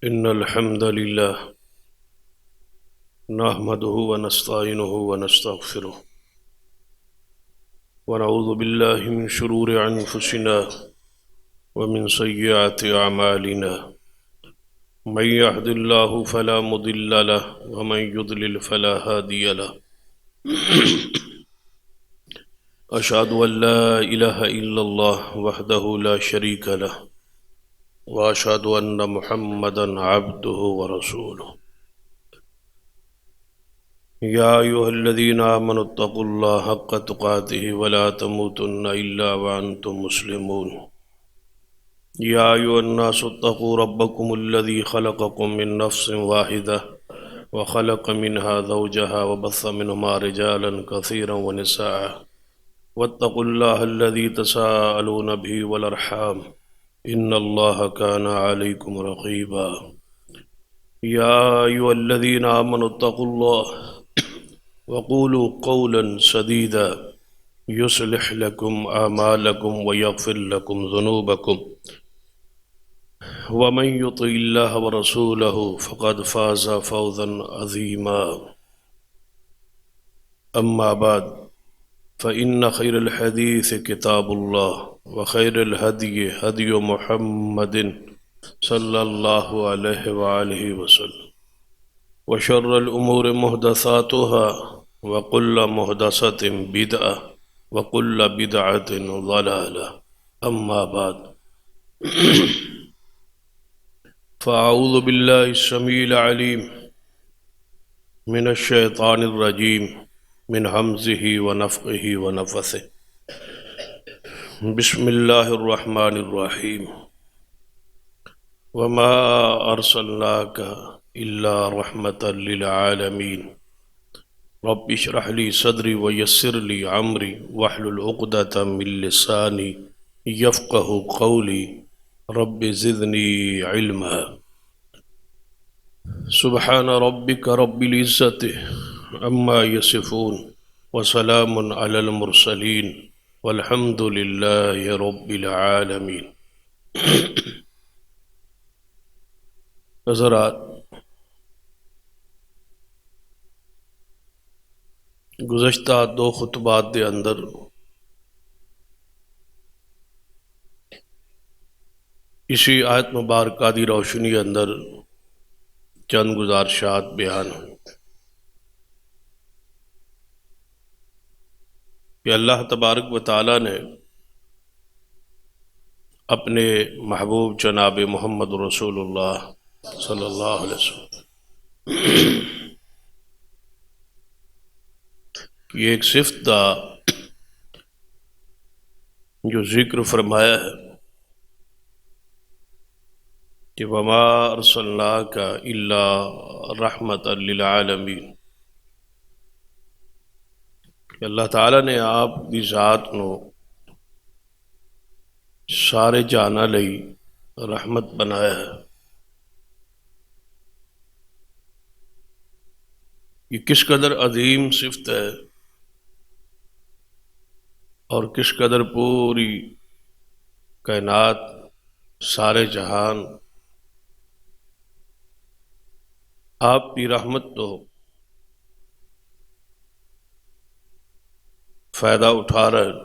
إن الحمد لله نحمده ونستعينه ونستغفره ونعوذ بالله من شرور أنفسنا ومن سيئات أعمالنا من يهد الله فلا مضل له ومن يضلل فلا هادي له أشهد أن لا إله إلا الله وحده لا شريك له وأشهد أن محمدا عبده ورسوله يا أيها الذين آمنوا اتقوا الله حق تقاته ولا تموتن إلا وأنتم مسلمون يا أيها الناس اتقوا ربكم الذي خلقكم من نفس واحدة وخلق منها زوجها وبث منهما رجالا كثيرا ونساء واتقوا الله الذي تساءلون به والأرحام إن الله كان عليكم رقيبا يا أيها الذين آمنوا اتقوا الله وقولوا قولا سديدا يصلح لكم أعمالكم ويغفر لكم ذنوبكم ومن يطع الله ورسوله فقد فاز فوزا عظيما أما بعد فإن خير الحديث كتاب الله وخير الهدي هدي محمد صلى الله عليه وآله وسلم وشر الأمور محدثاتها وكل محدثة بدعة وكل بدعة ضلالة أما بعد فأعوذ بالله السميع العليم من الشيطان الرجيم من همزه ونفخه ونفثه بسم الله الرحمن الرحيم وما أرسلناك إلا رحمة للعالمين رب اشرح لي صدري ويسر لي أمري واحلل عقدة من لساني يفقه قولي رب زدني علما سبحان ربك رب العزة عما يصفون وسلام على المرسلين والحمد لله رب العالمين حضرات، گزشتہ دو خطبات دے اندر اسی آیت مبارکہ دی روشنی اندر چند گزارشات بیان ہوئی کہ اللہ تبارک و تعالی نے اپنے محبوب جناب محمد رسول اللہ صلی اللہ علیہ وسلم کی ایک صفت دا جو ذکر فرمایا ہے کہ وما ارسلناک الا رحمت للعالمین، کہ اللہ تعالیٰ نے آپ دی ذات نو سارے جانا لئی رحمت بنایا ہے۔ یہ کس قدر عظیم صفت ہے اور کس قدر پوری کائنات، سارے جہان آپ کی رحمت تو فائدہ اٹھا رہے ہیں،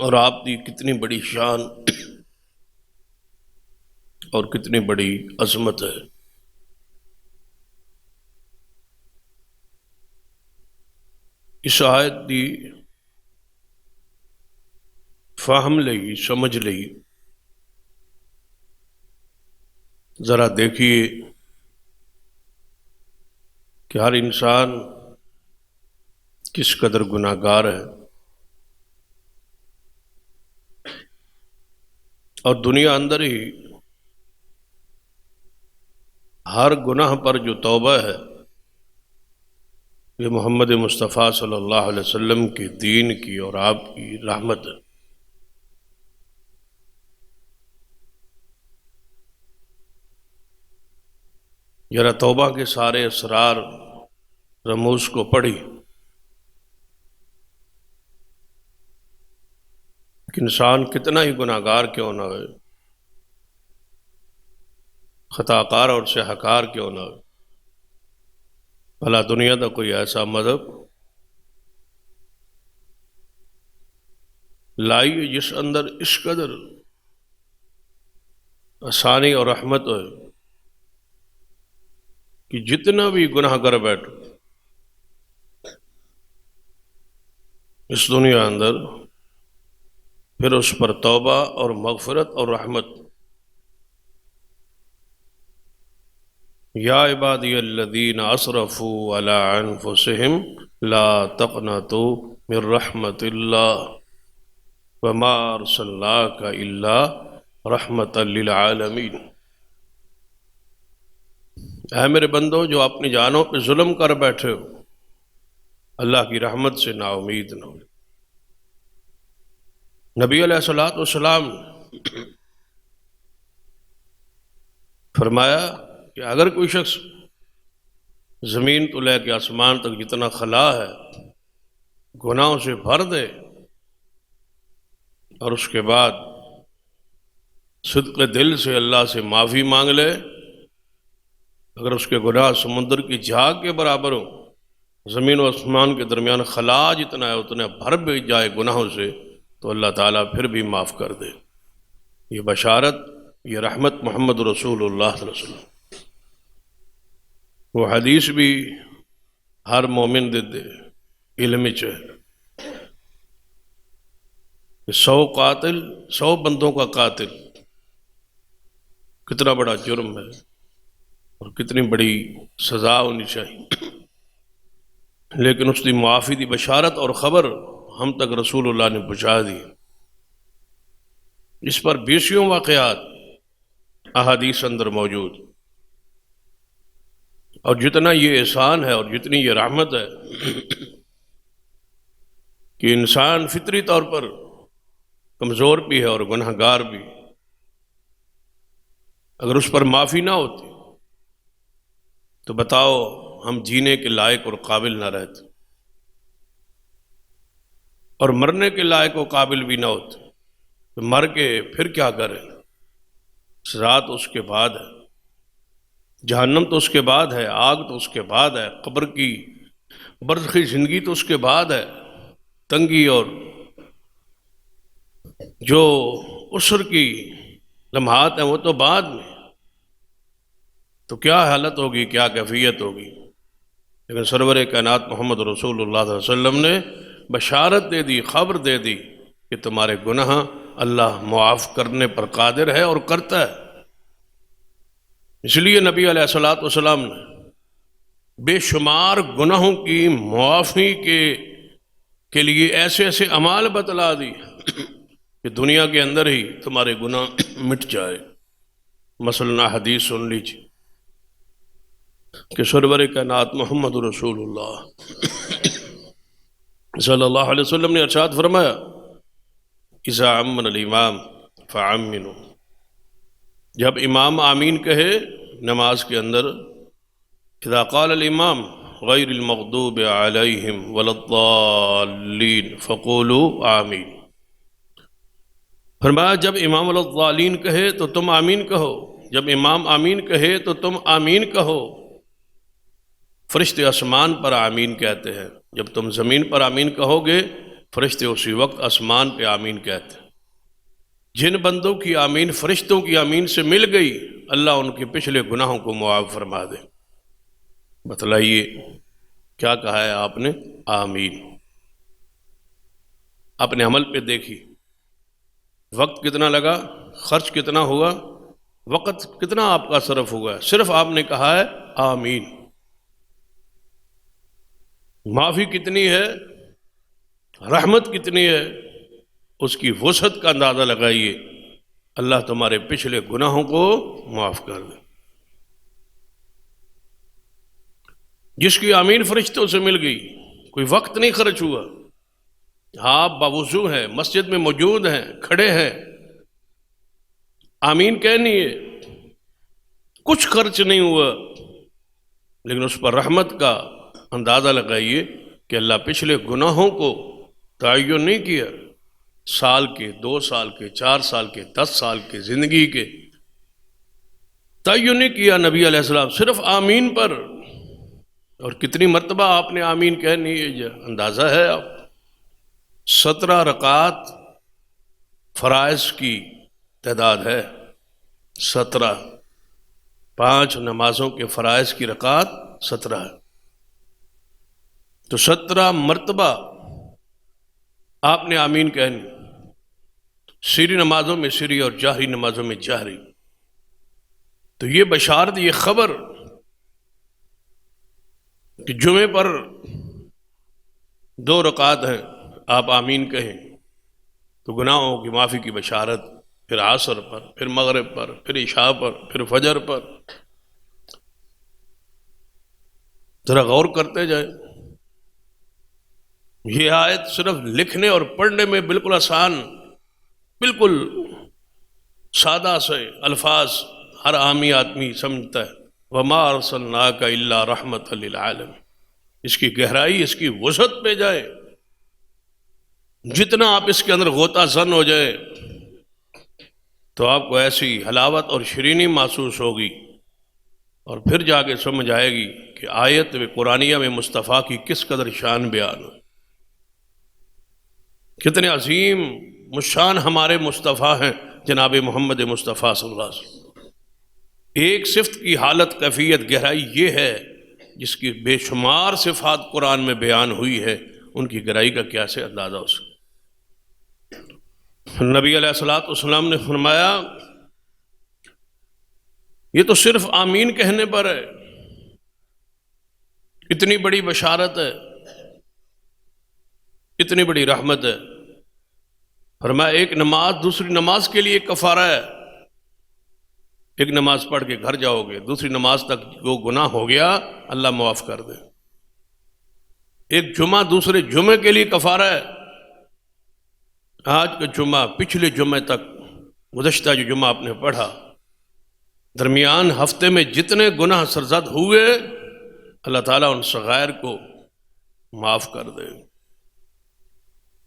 اور آپ کی کتنی بڑی شان اور کتنی بڑی عظمت ہے۔ اس آیت دی فہم لئی، سمجھ لئی ذرا دیکھیے کہ ہر انسان کس قدر گناہگار ہے، اور دنیا اندر ہی ہر گناہ پر جو توبہ ہے یہ محمد مصطفیٰ صلی اللہ علیہ وسلم کے دین کی اور آپ کی رحمت ہے۔ ذرا توبہ کے سارے اسرار رموز کو پڑھی کہ انسان کتنا ہی گناہگار کیوں نہ ہوئے، خطا کار اور سیاہکار کیوں نہ ہو۔ بھلا دنیا کا کوئی ایسا مذہب لائیے جس اندر اس قدر آسانی اور رحمت ہے کہ جتنا بھی گناہ کر بیٹھو اس دنیا اندر پھر اس پر توبہ اور مغفرت اور رحمت۔ یا عبادی الذین اسرفوا علی انفسہم لا تقنطوا من رحمت اللہ وما ارسلناک الا رحمتا للعالمین۔ اے میرے بندو جو اپنی جانوں پہ ظلم کر بیٹھے ہو، اللہ کی رحمت سے نا امید نہ ہو۔ نبی علیہ السلام فرمایا کہ اگر کوئی شخص زمین تو لے کے آسمان تک جتنا خلا ہے گناہوں سے بھر دے اور اس کے بعد صدق دل سے اللہ سے معافی مانگ لے، اگر اس کے گناہ سمندر کی جھاگ کے برابر ہو، زمین و آسمان کے درمیان خلا جتنا ہے اتنا بھر بھی جائے گناہوں سے، تو اللہ تعالیٰ پھر بھی معاف کر دے۔ یہ بشارت، یہ رحمت محمد رسول اللہ صلی اللہ علیہ وسلم۔ وہ حدیث بھی ہر مومن دے دے علم چ ہے کہ 100 بندوں کا قاتل کتنا بڑا جرم ہے اور کتنی بڑی سزا ہونی چاہیے، لیکن اس کی معافی دی بشارت اور خبر ہم تک رسول اللہ نے پہنچا دی۔ اس پر 20 واقعات احادیث اندر موجود، اور جتنا یہ احسان ہے اور جتنی یہ رحمت ہے کہ انسان فطری طور پر کمزور بھی ہے اور گناہ گار بھی، اگر اس پر معافی نہ ہوتی تو بتاؤ ہم جینے کے لائق اور قابل نہ رہتے، اور مرنے کے لائق و قابل بھی نہ ہوتے، تو مر کے پھر کیا کریں؟ صراط اس کے بعد ہے، جہنم تو اس کے بعد ہے، آگ تو اس کے بعد ہے، قبر کی برزخی زندگی تو اس کے بعد ہے، تنگی اور جو عسر کی لمحات ہیں وہ تو بعد میں، تو کیا حالت ہوگی، کیا کیفیت ہوگی؟ لیکن سرور کائنات محمد رسول اللہ صلی اللہ علیہ وسلم نے بشارت دے دی، خبر دے دی کہ تمہارے گناہ اللہ معاف کرنے پر قادر ہے اور کرتا ہے۔ اس لیے نبی علیہ السلام نے بے شمار گناہوں کی معافی کے لیے ایسے ایسے اعمال بتلا دی کہ دنیا کے اندر ہی تمہارے گناہ مٹ جائے۔ مثلا حدیث سن لیجیے کہ سرور کائنات محمد رسول اللہ صلی اللہ علیہ وسلم نے ارشاد فرمایا، اذا امن الامام فامنوا، جب امام آمین کہے نماز کے اندر، اذا قال الامام غیر المغضوب علیہم ولا الضالین فقولوا آمین، فرمایا جب امام الضالین کہے تو تم آمین کہو، جب امام آمین کہے تو تم آمین کہو۔ فرشتے آسمان پر آمین کہتے ہیں، جب تم زمین پر آمین کہو گے فرشتے اسی وقت آسمان پہ آمین کہتے ہیں۔ جن بندوں کی آمین فرشتوں کی آمین سے مل گئی، اللہ ان کے پچھلے گناہوں کو معاف فرما دے۔ بتلائیے کیا کہا ہے آپ نے؟ آمین۔ اپنے عمل پہ دیکھی، وقت کتنا لگا، خرچ کتنا ہوا، وقت کتنا آپ کا صرف ہوا، صرف آپ نے کہا ہے آمین۔ معافی کتنی ہے، رحمت کتنی ہے، اس کی وسعت کا اندازہ لگائیے، اللہ تمہارے پچھلے گناہوں کو معاف کر دے۔ جس کی آمین فرشتوں سے مل گئی، کوئی وقت نہیں خرچ ہوا، آپ باوضو ہیں، مسجد میں موجود ہیں، کھڑے ہیں، آمین کہنی ہے، کچھ خرچ نہیں ہوا، لیکن اس پر رحمت کا اندازہ لگائیے کہ اللہ پچھلے گناہوں کو تعین نہیں کیا، سال کے، 2 سال کے، 4 سال کے، 10 سال کے، زندگی کے تعین نہیں کیا نبی علیہ السلام، صرف آمین پر. اور کتنی مرتبہ آپ نے آمین کہنی ہے یہ اندازہ ہے آپ. 17 رکعات فرائض کی تعداد ہے. 17، 5 نمازوں کے فرائض کی رکعات 17 ہے. تو 17 مرتبہ آپ نے آمین کہنی، سری نمازوں میں سری اور جہری نمازوں میں جہری. تو یہ بشارت، یہ خبر کہ جمعے پر 2 رکعات ہیں، آپ آمین کہیں تو گناہوں کی معافی کی بشارت. پھر عصر پر، پھر مغرب پر، پھر عشاء پر، پھر فجر پر. ذرا غور کرتے جائیں. یہ آیت صرف لکھنے اور پڑھنے میں بالکل آسان، بالکل سادہ سے الفاظ ہر عامی آدمی سمجھتا ہے. وَمَا أَرْسَلْنَاكَ إِلَّا رَحْمَةً لِلْعَالَمِينَ. اس کی گہرائی، اس کی وسعت پہ جائے، جتنا آپ اس کے اندر غوطہ زن ہو جائے تو آپ کو ایسی حلاوت اور شیرینی محسوس ہوگی، اور پھر جا کے سمجھ آئے گی کہ آیت قرآنیہ میں مصطفیٰ کی کس قدر شان بیان ہو. کتنے عظیم مشان ہمارے مصطفیٰ ہیں جناب محمد مصطفیٰ صلی اللہ علیہ وسلم. ایک صفت کی حالت، کیفیت، گہرائی یہ ہے جس کی بے شمار صفات قرآن میں بیان ہوئی ہے، ان کی گہرائی کا کیا سے اندازہ ہو سکتا. نبی علیہ السلام نے فرمایا یہ تو صرف آمین کہنے پر ہے، اتنی بڑی بشارت ہے، اتنی بڑی رحمت ہے. فرمایا ایک نماز دوسری نماز کے لیے کفارہ ہے. ایک نماز پڑھ کے گھر جاؤ گے، دوسری نماز تک جو گناہ ہو گیا اللہ معاف کر دے. ایک جمعہ دوسرے جمعے کے لیے کفارہ ہے. آج کا جمعہ پچھلے جمعے تک، گزشتہ جو جمعہ آپ نے پڑھا، درمیان ہفتے میں جتنے گناہ سرزد ہوئے اللہ تعالیٰ ان صغائر کو معاف کر دے.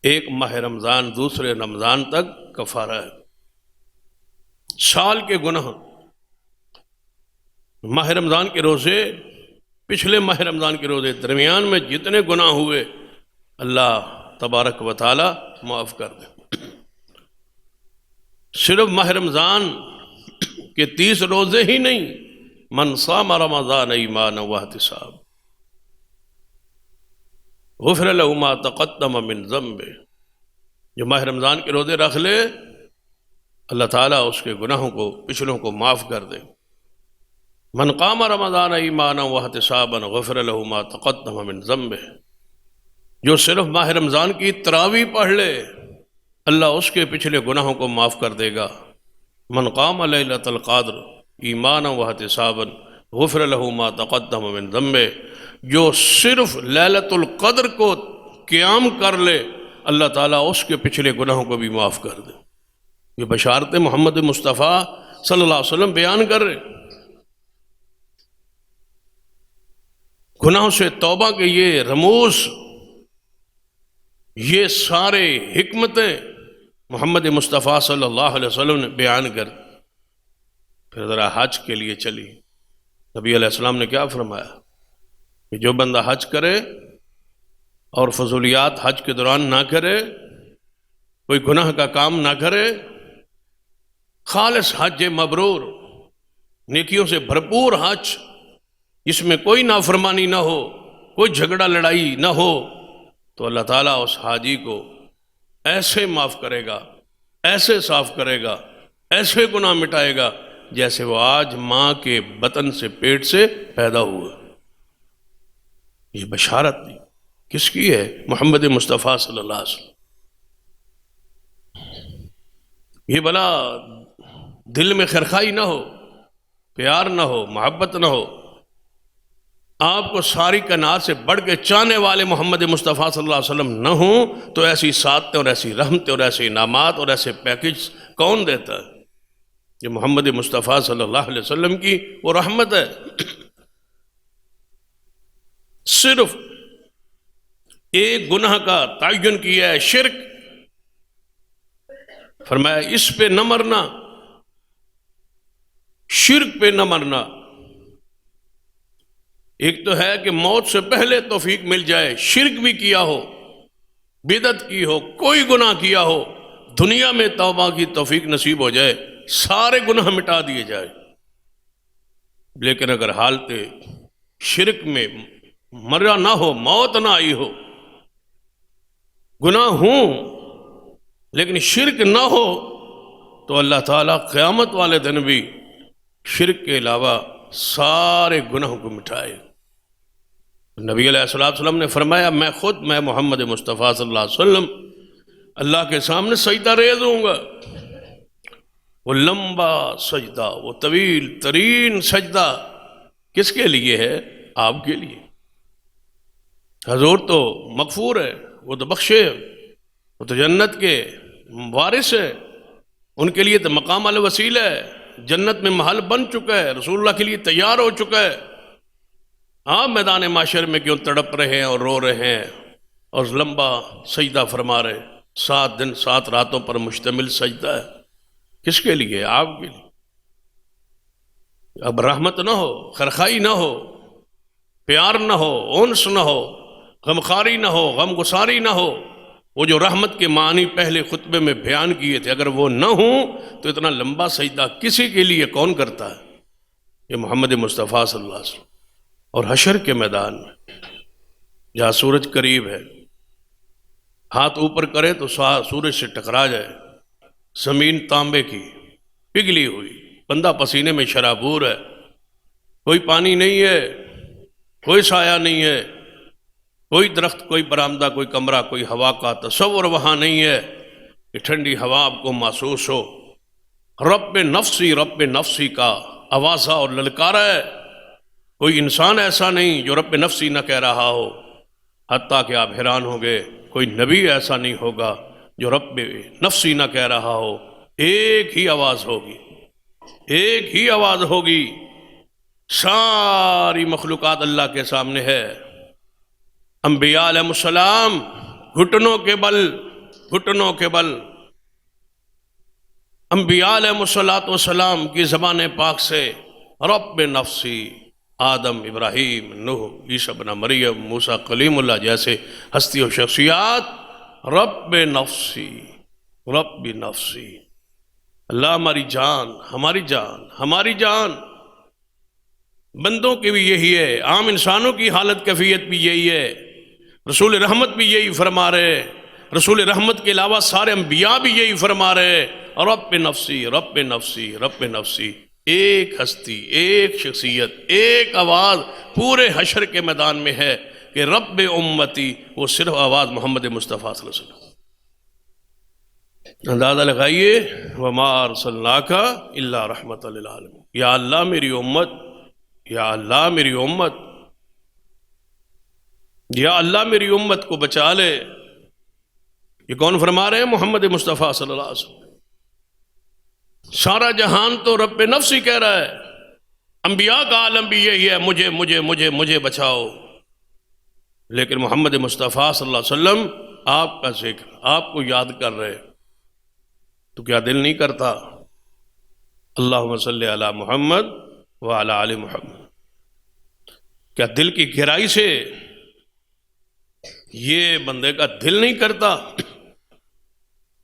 ایک ماہ رمضان دوسرے رمضان تک کفارہ ہے. سال کے گناہ، ماہ رمضان کے روزے، پچھلے ماہ رمضان کے روزے، درمیان میں جتنے گناہ ہوئے اللہ تبارک و تعالی معاف کر دے. صرف ماہ رمضان کے 30 روزے ہی نہیں، من صام رمضان ایمانا واحتسابا غفر له ما تقدم من ذنبه. جو ماہ رمضان کے روزے رکھ لے اللہ تعالیٰ اس کے گناہوں کو، پچھلوں کو معاف کر دے. من قام رمضان ایمانا واحتسابا غفر له ما تقدم من ذنبه. جو صرف ماہ رمضان کی تراویح پڑھ لے اللہ اس کے پچھلے گناہوں کو معاف کر دے گا. من قام لیلۃ القدر ایمانا واحتسابا غفر له ما تقدم من ذنبه. جو صرف لیلۃ القدر کو قیام کر لے اللہ تعالیٰ اس کے پچھلے گناہوں کو بھی معاف کر دے. یہ بشارت محمد مصطفیٰ صلی اللہ علیہ وسلم بیان کر رہے. گناہوں سے توبہ کے یہ رموز، یہ سارے حکمتیں محمد مصطفیٰ صلی اللہ علیہ وسلم نے بیان کر. پھر ذرا حج کے لیے چلی. نبی علیہ السلام نے کیا فرمایا کہ جو بندہ حج کرے اور فضولیات حج کے دوران نہ کرے، کوئی گناہ کا کام نہ کرے، خالص حج مبرور، نیکیوں سے بھرپور حج جس میں کوئی نافرمانی نہ ہو، کوئی جھگڑا لڑائی نہ ہو، تو اللہ تعالیٰ اس حاجی کو ایسے معاف کرے گا، ایسے صاف کرے گا، ایسے گناہ مٹائے گا جیسے وہ آج ماں کے بطن سے، پیٹ سے پیدا ہوا. یہ بشارت کس کی ہے؟ محمد مصطفیٰ صلی اللہ علیہ وسلم. یہ بلا دل میں خیرخائی نہ ہو، پیار نہ ہو، محبت نہ ہو. آپ کو ساری کائنات سے بڑھ کے چاہنے والے محمد مصطفیٰ صلی اللہ علیہ وسلم نہ ہوں تو ایسی سعادتیں اور ایسی رحمتیں اور ایسے انعامات اور ایسے پیکج کون دیتا ہے؟ یہ محمد مصطفیٰ صلی اللہ علیہ وسلم کی وہ رحمت ہے. صرف ایک گناہ کا تعین کیا ہے، شرک. فرمایا اس پہ نہ مرنا. شرک پہ نہ مرنا. ایک تو ہے کہ موت سے پہلے توفیق مل جائے، شرک بھی کیا ہو، بدعت کی ہو، کوئی گناہ کیا ہو، دنیا میں توبہ کی توفیق نصیب ہو جائے، سارے گناہ مٹا دیے جائے. لیکن اگر حالت شرک میں مرا نہ ہو، موت نہ آئی ہو، گناہ ہوں لیکن شرک نہ ہو، تو اللہ تعالیٰ قیامت والے دن بھی شرک کے علاوہ سارے گناہوں کو مٹائے. نبی علیہ الصلوۃ والسلام نے فرمایا میں محمد مصطفیٰ صلی اللہ علیہ وسلم اللہ کے سامنے سجدہ ریز ہوں گا. وہ لمبا سجدہ، وہ طویل ترین سجدہ کس کے لیے ہے؟ آپ کے لیے. حضور تو مغفور ہے، وہ تو بخشے، وہ تو جنت کے وارث ہے، ان کے لیے تو مقام الوسیلہ ہے، جنت میں محل بن چکا ہے، رسول اللہ کے لیے تیار ہو چکا ہے. آپ میدان معاشر میں کیوں تڑپ رہے ہیں اور رو رہے ہیں اور لمبا سجدہ فرما رہے ہیں؟ 7 دن 7 راتوں پر مشتمل سجدہ ہے. کس کے لیے؟ آپ کے لیے. اب رحمت نہ ہو، خرخائی نہ ہو، پیار نہ ہو، انس نہ ہو، غمخاری نہ ہو، غم گساری نہ ہو، وہ جو رحمت کے معنی پہلے خطبے میں بیان کیے تھے، اگر وہ نہ ہوں تو اتنا لمبا سجدہ کسی کے لیے کون کرتا ہے؟ یہ محمد مصطفیٰ صلی اللہ علیہ وسلم. اور حشر کے میدان میں جہاں سورج قریب ہے، ہاتھ اوپر کرے تو سورج سے ٹکرا جائے، زمین تانبے کی پگھلی ہوئی، بندہ پسینے میں شرابور ہے، کوئی پانی نہیں ہے، کوئی سایہ نہیں ہے، کوئی درخت، کوئی برآمدہ، کوئی کمرہ، کوئی ہوا کا تصور وہاں نہیں ہے کہ ٹھنڈی ہوا آپ کو محسوس ہو. رب نفسی کا آوازہ اور للکارا ہے. کوئی انسان ایسا نہیں جو رب نفسی نہ کہہ رہا ہو، حتیٰ کہ آپ حیران ہوں گے کوئی نبی ایسا نہیں ہوگا جو رب نفسی نہ کہہ رہا ہو. ایک ہی آواز ہوگی، ایک ہی آواز ہوگی. ساری مخلوقات اللہ کے سامنے ہے. انبیاء علیہ السلام گھٹنوں کے بل انبیاء علیہ السلام کی زبان پاک سے رب نفسی، آدم، ابراہیم، نوح، عیسیٰ ابن مریم، موسیٰ کلیم اللہ جیسے ہستی و شخصیات رب نفسی، رب نفسی. اللہ ہماری جان، ہماری جان، ہماری جان. بندوں کی بھی یہی ہے، عام انسانوں کی حالت کیفیت بھی یہی ہے. رسول رحمت بھی یہی فرما رہے، رسول رحمت کے علاوہ سارے انبیاء بھی یہی فرما رہے، رب نفسی، رب نفسی، رب نفسی. ایک ہستی، ایک شخصیت، ایک آواز پورے حشر کے میدان میں ہے کہ رب امتی، وہ صرف آواز محمد مصطفیٰ صلی اللہ علیہ وسلم. اندازہ لگائیے، وما ارسلناک الا رحمۃ للعالمین. یا اللہ میری امت، یا اللہ میری امت، یا اللہ میری امت کو بچا لے. یہ کون فرما رہے ہیں؟ محمد مصطفیٰ صلی اللہ علیہ وسلم. سارا جہان تو رب نفسی کہہ رہا ہے، انبیاء کا عالم بھی یہی ہے، مجھے مجھے مجھے مجھے بچاؤ. لیکن محمد مصطفیٰ صلی اللہ علیہ وسلم آپ کا ذکر، آپ کو یاد کر رہے، تو کیا دل نہیں کرتا؟ اللہم صلی علی محمد وعلی آل محمد. کیا دل کی گہرائی سے یہ بندے کا دل نہیں کرتا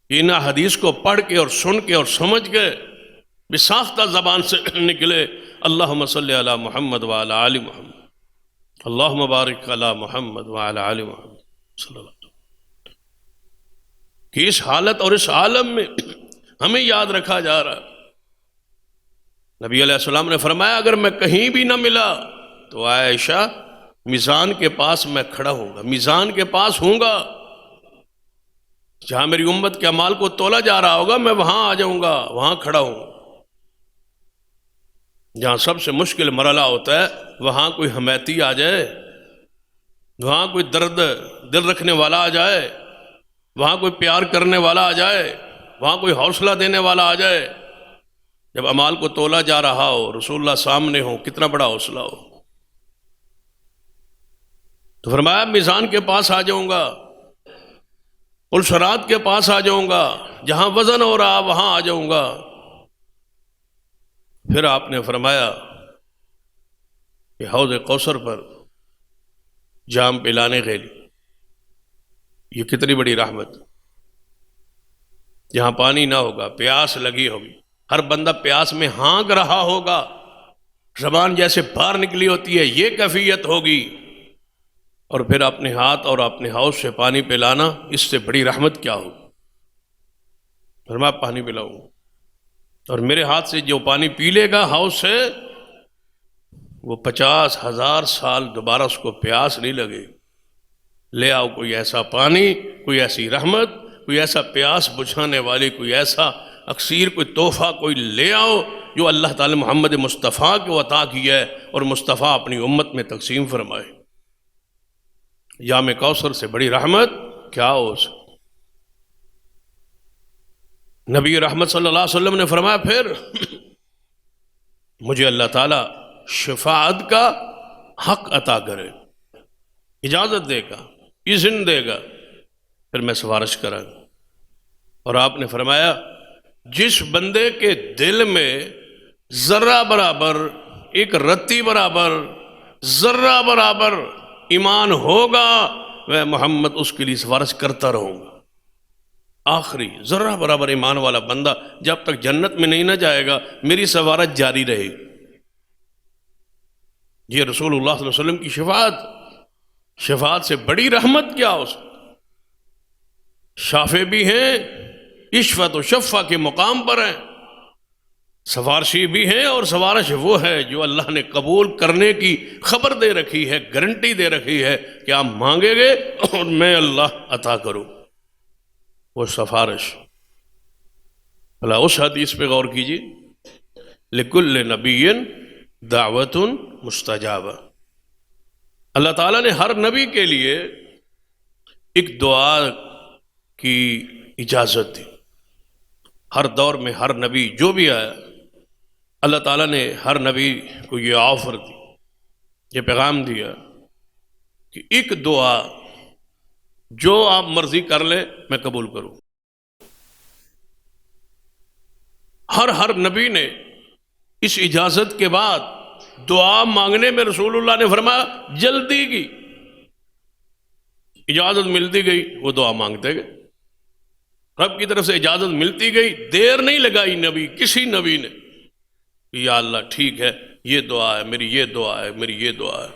کہ ان حدیث کو پڑھ کے اور سن کے اور سمجھ کے بھی ساختہ زبان سے نکلے اللہم صلی علی محمد وعلی آل محمد، اللہم بارک علی محمد وعلی آل محمد صلی اللہ علیہ وسلم. کہ اس حالت اور اس عالم میں ہمیں یاد رکھا جا رہا. نبی علیہ السلام نے فرمایا اگر میں کہیں بھی نہ ملا تو عائشہ میزان کے پاس میں کھڑا ہوں گا، میزان کے پاس ہوں گا، جہاں میری امت کے اعمال کو تولا جا رہا ہوگا میں وہاں آ جاؤں گا، وہاں کھڑا ہوں. جہاں سب سے مشکل مرحلہ ہوتا ہے وہاں کوئی حمیتی آ جائے، وہاں کوئی درد دل رکھنے والا آ جائے، وہاں کوئی پیار کرنے والا آ جائے، وہاں کوئی حوصلہ دینے والا آ جائے. جب اعمال کو تولا جا رہا ہو، رسول اللہ سامنے ہو، کتنا بڑا حوصلہ ہو. تو فرمایا میزان کے پاس آ جاؤں گا، الصراط کے پاس آ جاؤں گا، جہاں وزن ہو رہا وہاں آ جاؤں گا. پھر آپ نے فرمایا کہ حوض کوثر پر جام پلانے کے لیے، یہ کتنی بڑی رحمت، جہاں پانی نہ ہوگا، پیاس لگی ہوگی، ہر بندہ پیاس میں ہانک رہا ہوگا، زبان جیسے باہر نکلی ہوتی ہے، یہ کیفیت ہوگی، اور پھر اپنے ہاتھ اور اپنے حوض سے پانی پلانا، اس سے بڑی رحمت کیا ہوگی؟ فرمایا پانی پلاؤں، اور میرے ہاتھ سے جو پانی پی لے گا حوض سے، وہ 50,000 سال دوبارہ اس کو پیاس نہیں لگے۔ لے آؤ کوئی ایسا پانی، کوئی ایسی رحمت، کوئی ایسا پیاس بجھانے والی، کوئی ایسا اکسیر، کوئی تحفہ کوئی لے آؤ جو اللہ تعالی محمد مصطفیٰ کو عطا کیا ہے اور مصطفیٰ اپنی امت میں تقسیم فرمائے۔ جام کوثر سے بڑی رحمت کیا ہو سکتی؟ نبی رحمت صلی اللہ علیہ وسلم نے فرمایا پھر مجھے اللہ تعالیٰ شفاعت کا حق عطا کرے، اجازت دے گا، اذن دے گا، پھر میں سفارش کروں گا۔ اور آپ نے فرمایا جس بندے کے دل میں ذرہ برابر، ایک رتی برابر، ذرہ برابر ایمان ہوگا، میں محمد اس کے لیے سفارش کرتا رہوں گا۔ آخری ذرہ برابر ایمان والا بندہ جب تک جنت میں نہیں نہ جائے گا، میری سفارش جاری رہے گی۔ یہ رسول اللہ صلی اللہ علیہ وسلم کی شفاعت سے بڑی رحمت کیا ہو سکتی؟ شافع بھی ہیں، اشفت و شفع کے مقام پر ہیں، سفارشی بھی ہیں، اور سفارش وہ ہے جو اللہ نے قبول کرنے کی خبر دے رکھی ہے، گارنٹی دے رکھی ہے کہ آپ مانگیں گے اور میں اللہ عطا کروں وہ سفارش۔ اللہ اس حدیث پہ غور کیجیے، لکل نبی دعوت مستجابہ، اللہ تعالیٰ نے ہر نبی کے لیے ایک دعا کی اجازت دی۔ ہر دور میں ہر نبی جو بھی آیا، اللہ تعالیٰ نے ہر نبی کو یہ آفر دی، یہ پیغام دیا کہ ایک دعا جو آپ مرضی کر لیں میں قبول کروں۔ ہر نبی نے اس اجازت کے بعد دعا مانگنے میں رسول اللہ نے فرمایا جلدی کی، اجازت ملتی گئی وہ دعا مانگتے گئے، رب کی طرف سے اجازت ملتی گئی، دیر نہیں لگائی نبی، کسی نبی نے، یا اللہ ٹھیک ہے یہ دعا ہے میری، یہ دعا ہے میری، یہ دعا ہے۔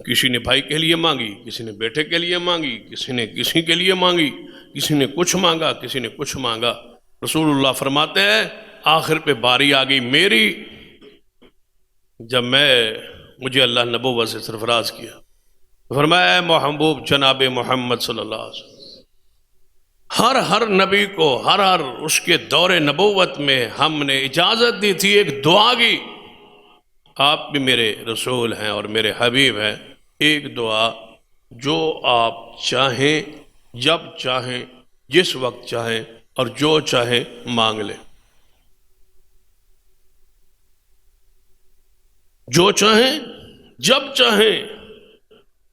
کسی نے بھائی کے لیے مانگی، کسی نے بیٹے کے لیے مانگی، کسی نے کسی کے لیے مانگی، کسی نے کچھ مانگا، کسی نے کچھ مانگا۔ رسول اللہ فرماتے ہیں آخر پہ باری آ گئی میری، جب مجھے اللہ نبوت سے سرفراز کیا، فرمایا اے محبوب جناب محمد صلی اللہ علیہ وسلم، ہر نبی کو ہر اس کے دور نبوت میں ہم نے اجازت دی تھی ایک دعا کی، آپ بھی میرے رسول ہیں اور میرے حبیب ہیں، ایک دعا جو آپ چاہیں، جب چاہیں، جس وقت چاہیں اور جو چاہیں مانگ لیں، جو چاہیں جب چاہیں،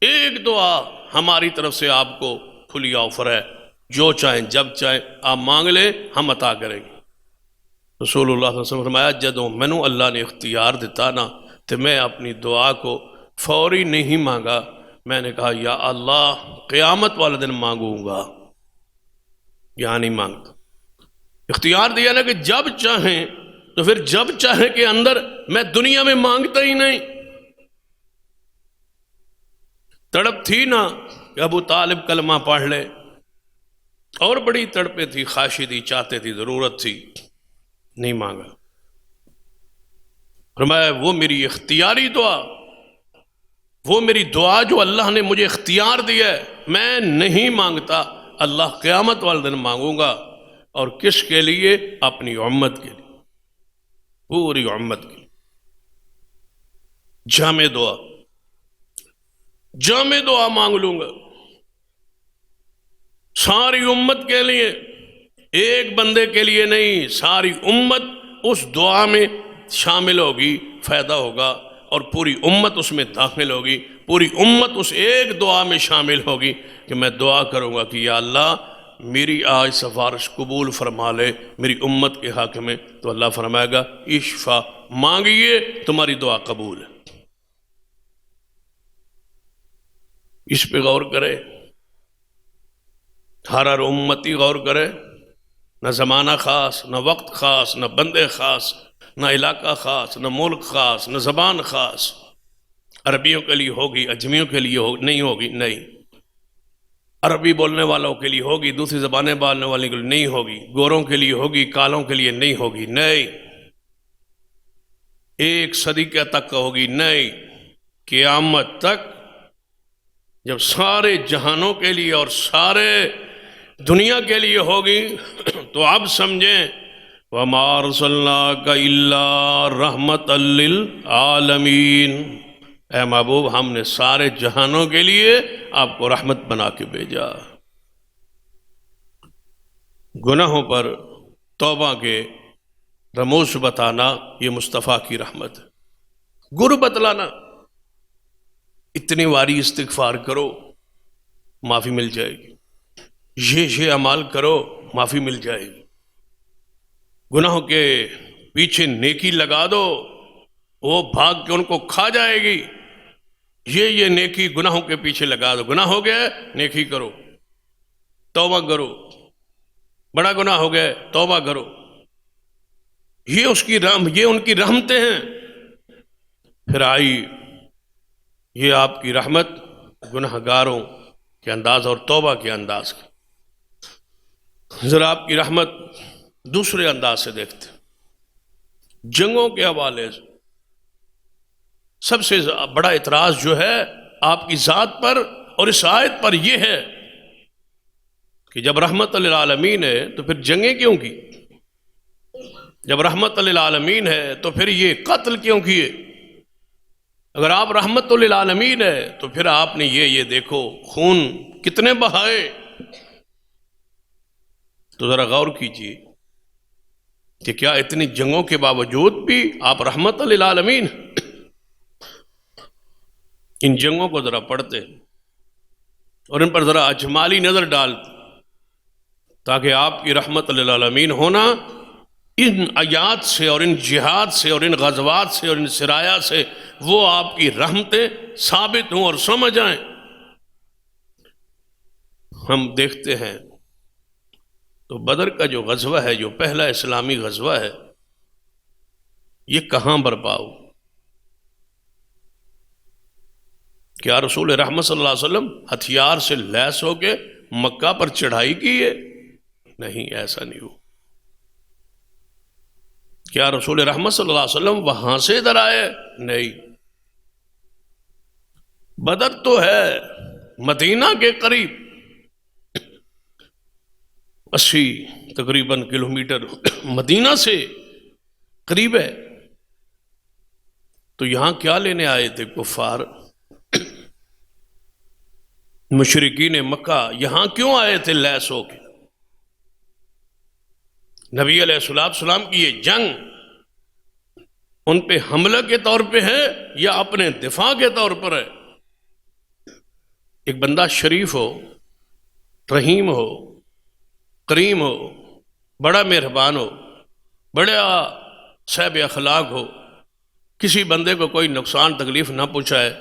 ایک دعا ہماری طرف سے آپ کو کھلی آفر ہے، جو چاہیں جب چاہیں آپ مانگ لیں ہم عطا کریں گے۔ رسول اللہ صلی اللہ علیہ وسلم فرمایا جدوں مینوں اللہ نے اختیار دیتا نا تو میں اپنی دعا کو فوری نہیں مانگا، میں نے کہا یا اللہ قیامت والے دن مانگوں گا، یہاں نہیں مانگتا۔ اختیار دیا نا کہ جب چاہیں، تو پھر جب چاہے کے اندر میں دنیا میں مانگتا ہی نہیں۔ تڑپ تھی نا کہ ابو طالب کلمہ پڑھ لے، اور بڑی تڑپے تھی، خواہشی تھی، چاہتے تھی، ضرورت تھی، نہیں مانگا۔ فرمایا وہ میری اختیاری دعا، وہ میری دعا جو اللہ نے مجھے اختیار دیا ہے، میں نہیں مانگتا، اللہ قیامت والے دن مانگوں گا۔ اور کس کے لیے؟ اپنی امت کے لیے، پوری امت کے لیے۔ جامع دعا مانگ لوں گا ساری امت کے لیے، ایک بندے کے لیے نہیں، ساری امت اس دعا میں شامل ہوگی، فائدہ ہوگا، اور پوری امت اس میں داخل ہوگی، پوری امت اس ایک دعا میں شامل ہوگی کہ میں دعا کروں گا کہ یا اللہ میری آج سفارش قبول فرما لے میری امت کے حق میں، تو اللہ فرمائے گا اشفا، مانگیے تمہاری دعا قبول ہے۔ اس پہ غور کرے، ہر امتی غور کرے، نہ زمانہ خاص، نہ وقت خاص، نہ بندے خاص، نہ علاقہ خاص، نہ ملک خاص، نہ زبان خاص۔ عربیوں کے لیے ہوگی، اجمیوں کے لیے نہیں ہوگی، نہیں۔ عربی بولنے والوں کے لیے ہوگی، دوسری زبانیں بولنے والوں کے لیے نہیں ہوگی، گوروں کے لیے ہوگی، کالوں کے لیے نہیں ہوگی، نہیں۔ ایک صدی تک ہوگی، نہیں، قیامت تک، جب سارے جہانوں کے لیے اور سارے دنیا کے لیے ہوگی۔ تو اب سمجھیں وَمَا أَرْسَلْنَاكَ إِلَّا رَحْمَةً لِّلْعَالَمِينَ، اے محبوب ہم نے سارے جہانوں کے لیے آپ کو رحمت بنا کے بھیجا۔ گناہوں پر توبہ کے رموز بتانا یہ مصطفیٰ کی رحمت ہے۔ گر بتلانا، اتنی واری استغفار کرو معافی مل جائے گی، یہ اعمال کرو معافی مل جائے گی، گناہوں کے پیچھے نیکی لگا دو وہ بھاگ کے ان کو کھا جائے گی، یہ نیکی گناہوں کے پیچھے لگا دو۔ گناہ ہو گیا نیکی کرو، توبہ کرو، بڑا گناہ ہو گیا توبہ کرو، یہ ان کی رحمتیں ہیں۔ پھر آئی یہ آپ کی رحمت گناہ گاروں کے انداز اور توبہ کے انداز کی۔ ذرا آپ کی رحمت دوسرے انداز سے دیکھتے، جنگوں کے حوالے سے سب سے بڑا اعتراض جو ہے آپ کی ذات پر اور اس آیت پر یہ ہے کہ جب رحمت للعالمین ہے تو پھر جنگیں کیوں کی؟ جب رحمت للعالمین ہے تو پھر یہ قتل کیوں کیے؟ اگر آپ رحمت للعالمین ہے تو پھر آپ نے یہ دیکھو خون کتنے بہائے۔ تو ذرا غور کیجیے کہ کیا اتنی جنگوں کے باوجود بھی آپ رحمت للعالمین؟ ان جنگوں کو ذرا پڑھتے اور ان پر ذرا اجمالی نظر ڈالتے تاکہ آپ کی رحمت للعالمین ہونا ان آیات سے اور ان جہاد سے اور ان غزوات سے اور ان سرایا سے وہ آپ کی رحمتیں ثابت ہوں اور سمجھ آئیں۔ ہم دیکھتے ہیں تو بدر کا جو غزوہ ہے، جو پہلا اسلامی غزوہ ہے، یہ کہاں برپا ہو؟ کیا رسول رحمت صلی اللہ علیہ وسلم ہتھیار سے لیس ہو کے مکہ پر چڑھائی کی ہے؟ نہیں، ایسا نہیں ہو۔ کیا رسول رحمت صلی اللہ علیہ وسلم وہاں سے ادھر آئے؟ نہیں، بدر تو ہے مدینہ کے قریب 80 تقریباً کلومیٹر مدینہ سے قریب ہے، تو یہاں کیا لینے آئے تھے کفار مشرکین مکہ؟ یہاں کیوں آئے تھے لیس ہو کے؟ نبی علیہ السلام کی یہ جنگ ان پہ حملہ کے طور پہ ہے یا اپنے دفاع کے طور پر ہے؟ ایک بندہ شریف ہو، رحیم ہو، کریم ہو، بڑا مہربان ہو، بڑا صاحب اخلاق ہو، کسی بندے کو کوئی نقصان تکلیف نہ پہنچائے،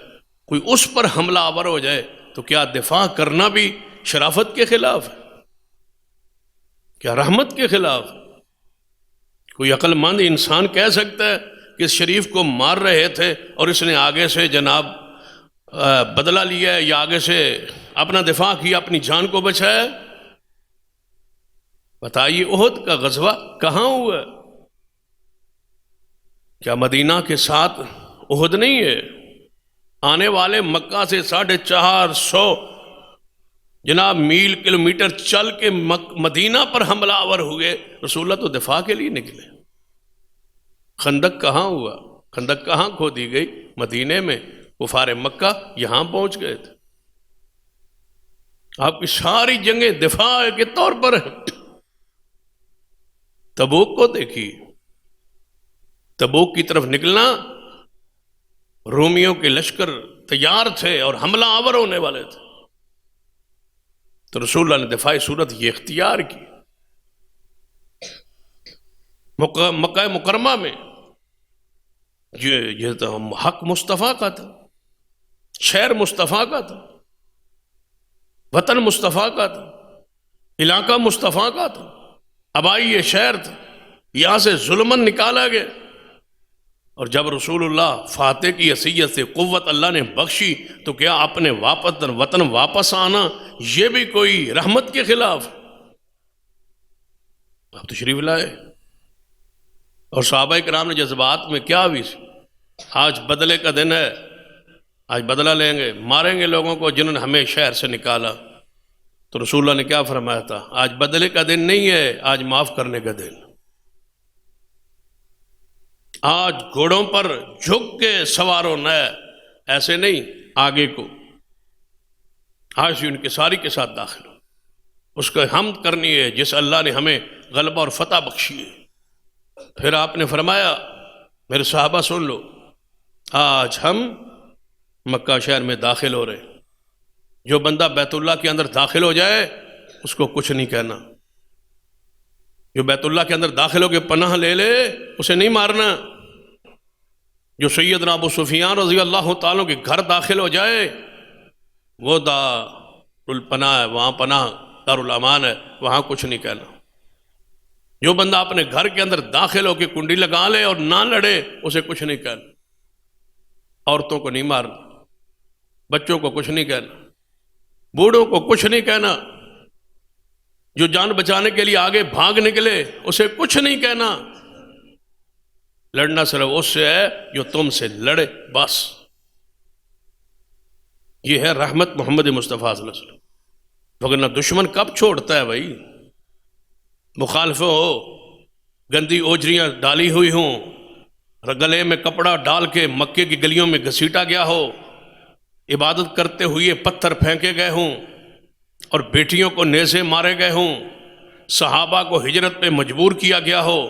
کوئی اس پر حملہ آور ہو جائے تو کیا دفاع کرنا بھی شرافت کے خلاف ہے؟ کیا رحمت کے خلاف؟ کوئی عقل مند انسان کہہ سکتا ہے کہ اس شریف کو مار رہے تھے اور اس نے آگے سے جناب بدلہ لیا ہے یا آگے سے اپنا دفاع کیا، اپنی جان کو بچایا؟ بتائیے احد کا غزوہ کہاں ہوا ہے؟ کیا مدینہ کے ساتھ احد نہیں ہے؟ آنے والے مکہ سے 450 جناب میل کلومیٹر چل کے مدینہ پر حملہ آور ہوئے، رسول اللہ تو دفاع کے لیے نکلے۔ خندق کہاں ہوا؟ خندق کہاں کھودی گئی؟ مدینے میں۔ کفار مکہ یہاں پہنچ گئے تھے۔ آپ کی ساری جنگیں دفاع کے طور پر ہیں۔ تبوک کو دیکھیے، تبوک کی طرف نکلنا، رومیوں کے لشکر تیار تھے اور حملہ آور ہونے والے تھے، تو رسول اللہ نے دفاعی صورت یہ اختیار کی. مکہ مکرمہ میں یہ تو حق مصطفیٰ کا تھا، شہر مصطفیٰ کا تھا، وطن مصطفیٰ کا تھا، علاقہ مصطفیٰ کا تھا، آبائی یہ شہر تھا، یہاں سے ظلمن نکالا گیا. اور جب رسول اللہ فاتح کی حیثیت سے قوت اللہ نے بخشی تو کیا اپنے وطن واپس آنا یہ بھی کوئی رحمت کے خلاف؟ اب تشریف لائے اور صحابہ کرام نے جذبات میں کیا ہوئی، آج بدلے کا دن ہے، آج بدلہ لیں گے، ماریں گے لوگوں کو جنہوں نے ہمیں شہر سے نکالا. تو رسول اللہ نے کیا فرمایا تھا؟ آج بدلے کا دن نہیں ہے، آج معاف کرنے کا دن. آج گھوڑوں پر جھک کے سوار ہونا ہے، ایسے نہیں آگے کو. آج سے ان کے ساری کے ساتھ داخل ہو، اس کو حمد کرنی ہے جس اللہ نے ہمیں غلبہ اور فتح بخشی ہے. پھر آپ نے فرمایا میرے صحابہ سن لو، آج ہم مکہ شہر میں داخل ہو رہے ہیں. جو بندہ بیت اللہ کے اندر داخل ہو جائے اس کو کچھ نہیں کہنا. جو بیت اللہ کے اندر داخل ہو کے پناہ لے لے اسے نہیں مارنا. جو سیدنا ابو سفیان رضی اللہ تعالیٰ کے گھر داخل ہو جائے وہ دارالپناہ ہے، وہاں پناہ دارالامان ہے، وہاں کچھ نہیں کہنا. جو بندہ اپنے گھر کے اندر داخل ہو کے کنڈی لگا لے اور نہ لڑے اسے کچھ نہیں کہنا. عورتوں کو نہیں مارنا، بچوں کو کچھ نہیں کہنا، بوڑھوں کو کچھ نہیں کہنا. جو جان بچانے کے لیے آگے بھاگ نکلے اسے کچھ نہیں کہنا. لڑنا صرف اس سے ہے جو تم سے لڑے، بس. یہ ہے رحمت محمد مصطفیٰ صلی اللہ علیہ وسلم. وگرنہ دشمن کب چھوڑتا ہے بھائی؟ مخالف ہو، گندی اوجریاں ڈالی ہوئی ہوں، گلے میں کپڑا ڈال کے مکے کی گلیوں میں گھسیٹا گیا ہو، عبادت کرتے ہوئے پتھر پھینکے گئے ہوں اور بیٹیوں کو نیزے مارے گئے ہوں، صحابہ کو ہجرت پہ مجبور کیا گیا ہو،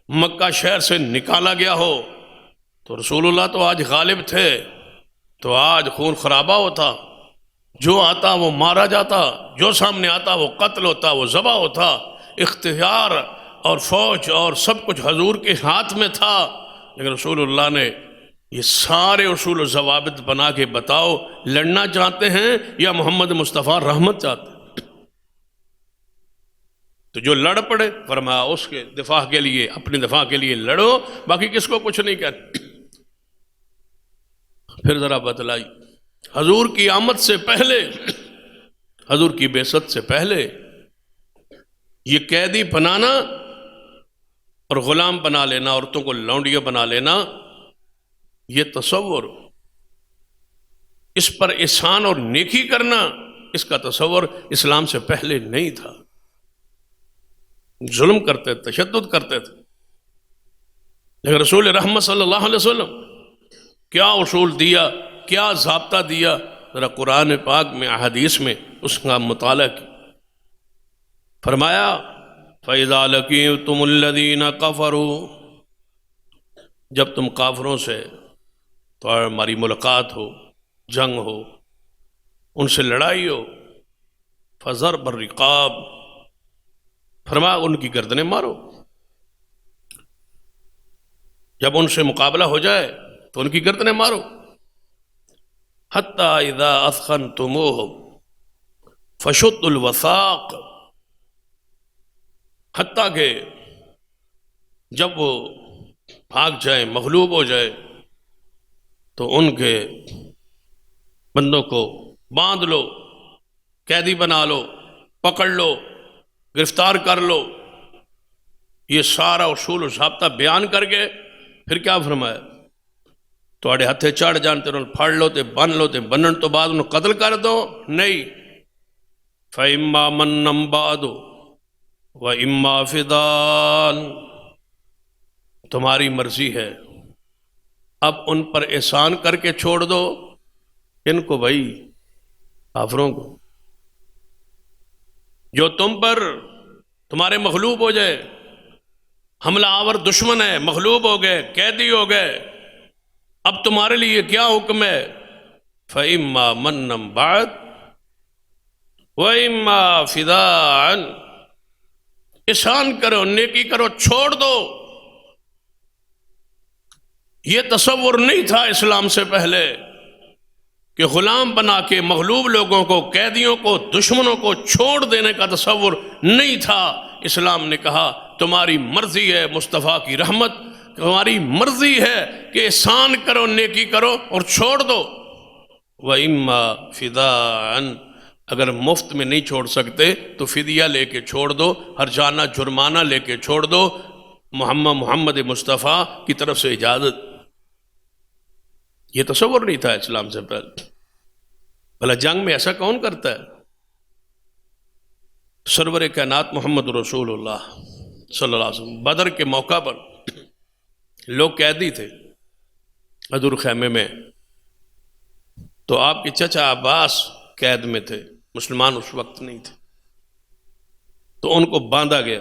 مکہ شہر سے نکالا گیا ہو، تو رسول اللہ تو آج غالب تھے تو آج خون خرابہ ہوتا. جو آتا وہ مارا جاتا، جو سامنے آتا وہ قتل ہوتا، وہ ذبح ہوتا. اختیار اور فوج اور سب کچھ حضور کے ہاتھ میں تھا. لیکن رسول اللہ نے یہ سارے اصول و ضوابط بنا کے بتاؤ لڑنا چاہتے ہیں یا محمد مصطفیٰ رحمت چاہتے ہیں؟ تو جو لڑ پڑے فرمایا اس کے دفاع کے لیے، اپنی دفاع کے لیے لڑو، باقی کس کو کچھ نہیں کہنا. پھر ذرا بتلائی حضور کی آمد سے پہلے، حضور کی بعثت سے پہلے یہ قیدی بنانا اور غلام بنا لینا، عورتوں کو لونڈیاں بنا لینا، یہ تصور، اس پر احسان اور نیکی کرنا، اس کا تصور اسلام سے پہلے نہیں تھا. ظلم کرتے تھے، تشدد کرتے تھے. لیکن رسول رحمت صلی اللہ علیہ وسلم کیا اصول دیا، کیا ضابطہ دیا، ذرا قرآن پاک میں احادیث میں اس کا مطالعہ کی. فرمایا فَإِذَا لَقِيتُمُ الَّذِينَ كَفَرُوا، جب تم کافروں سے تو ہماری ملاقات ہو، جنگ ہو، ان سے لڑائی ہو، فَضَرْبَ الرِّقَابِ، فرمایا ان کی گردنیں مارو. جب ان سے مقابلہ ہو جائے تو ان کی گردنیں مارو. حَتَّى إِذَا أَثْخَنْتُمُوهُمْ فَشُدُّوا الْوَثَاقَ، حتیٰ کہ جب وہ بھاگ جائیں، مغلوب ہو جائے تو ان کے بندوں کو باندھ لو، قیدی بنا لو، پکڑ لو، گرفتار کر لو. یہ سارا اصول و ضابطہ بیان کر کے پھر کیا فرمایا؟ تھوڑے ہتھے چڑھ جان تے انہوں پھڑ لو تے بن لو تے بنن تو بعد انہوں قتل کر دو. نہیں، فَإِمَّا مَنًّا بَعْدُ وَإِمَّا فِدَاءً، تمہاری مرضی ہے. اب ان پر احسان کر کے چھوڑ دو، ان کو بھائی کافروں کو، جو تم پر تمہارے مغلوب ہو جائے، حملہ آور دشمن ہے، مغلوب ہو گئے، قیدی ہو گئے، اب تمہارے لیے کیا حکم ہے؟ فَإِمَّا مَنًّا بَعْدُ وَإِمَّا فِدَاءً، احسان کرو، نیکی کرو، چھوڑ دو۔ یہ تصور نہیں تھا اسلام سے پہلے کہ غلام بنا کے مغلوب لوگوں کو، قیدیوں کو، دشمنوں کو چھوڑ دینے کا تصور نہیں تھا۔ اسلام نے کہا تمہاری مرضی ہے مصطفیٰ کی رحمت، تمہاری مرضی ہے کہ احسان کرو، نیکی کرو اور چھوڑ دو۔ وَإِمَّا فِدَاءً، اگر مفت میں نہیں چھوڑ سکتے تو فدیہ لے کے چھوڑ دو، ہرجانہ جرمانہ لے کے چھوڑ دو، محمد مصطفیٰ کی طرف سے اجازت۔ یہ تصور نہیں تھا اسلام سے پہلے۔ بھلا جنگ میں ایسا کون کرتا ہے؟ سرور کائنات محمد رسول اللہ صلی اللہ علیہ وسلم بدر کے موقع پر لوگ قیدی تھے حضور خیمے میں، تو آپ کے چچا عباس قید میں تھے، مسلمان اس وقت نہیں تھے، تو ان کو باندھا گیا،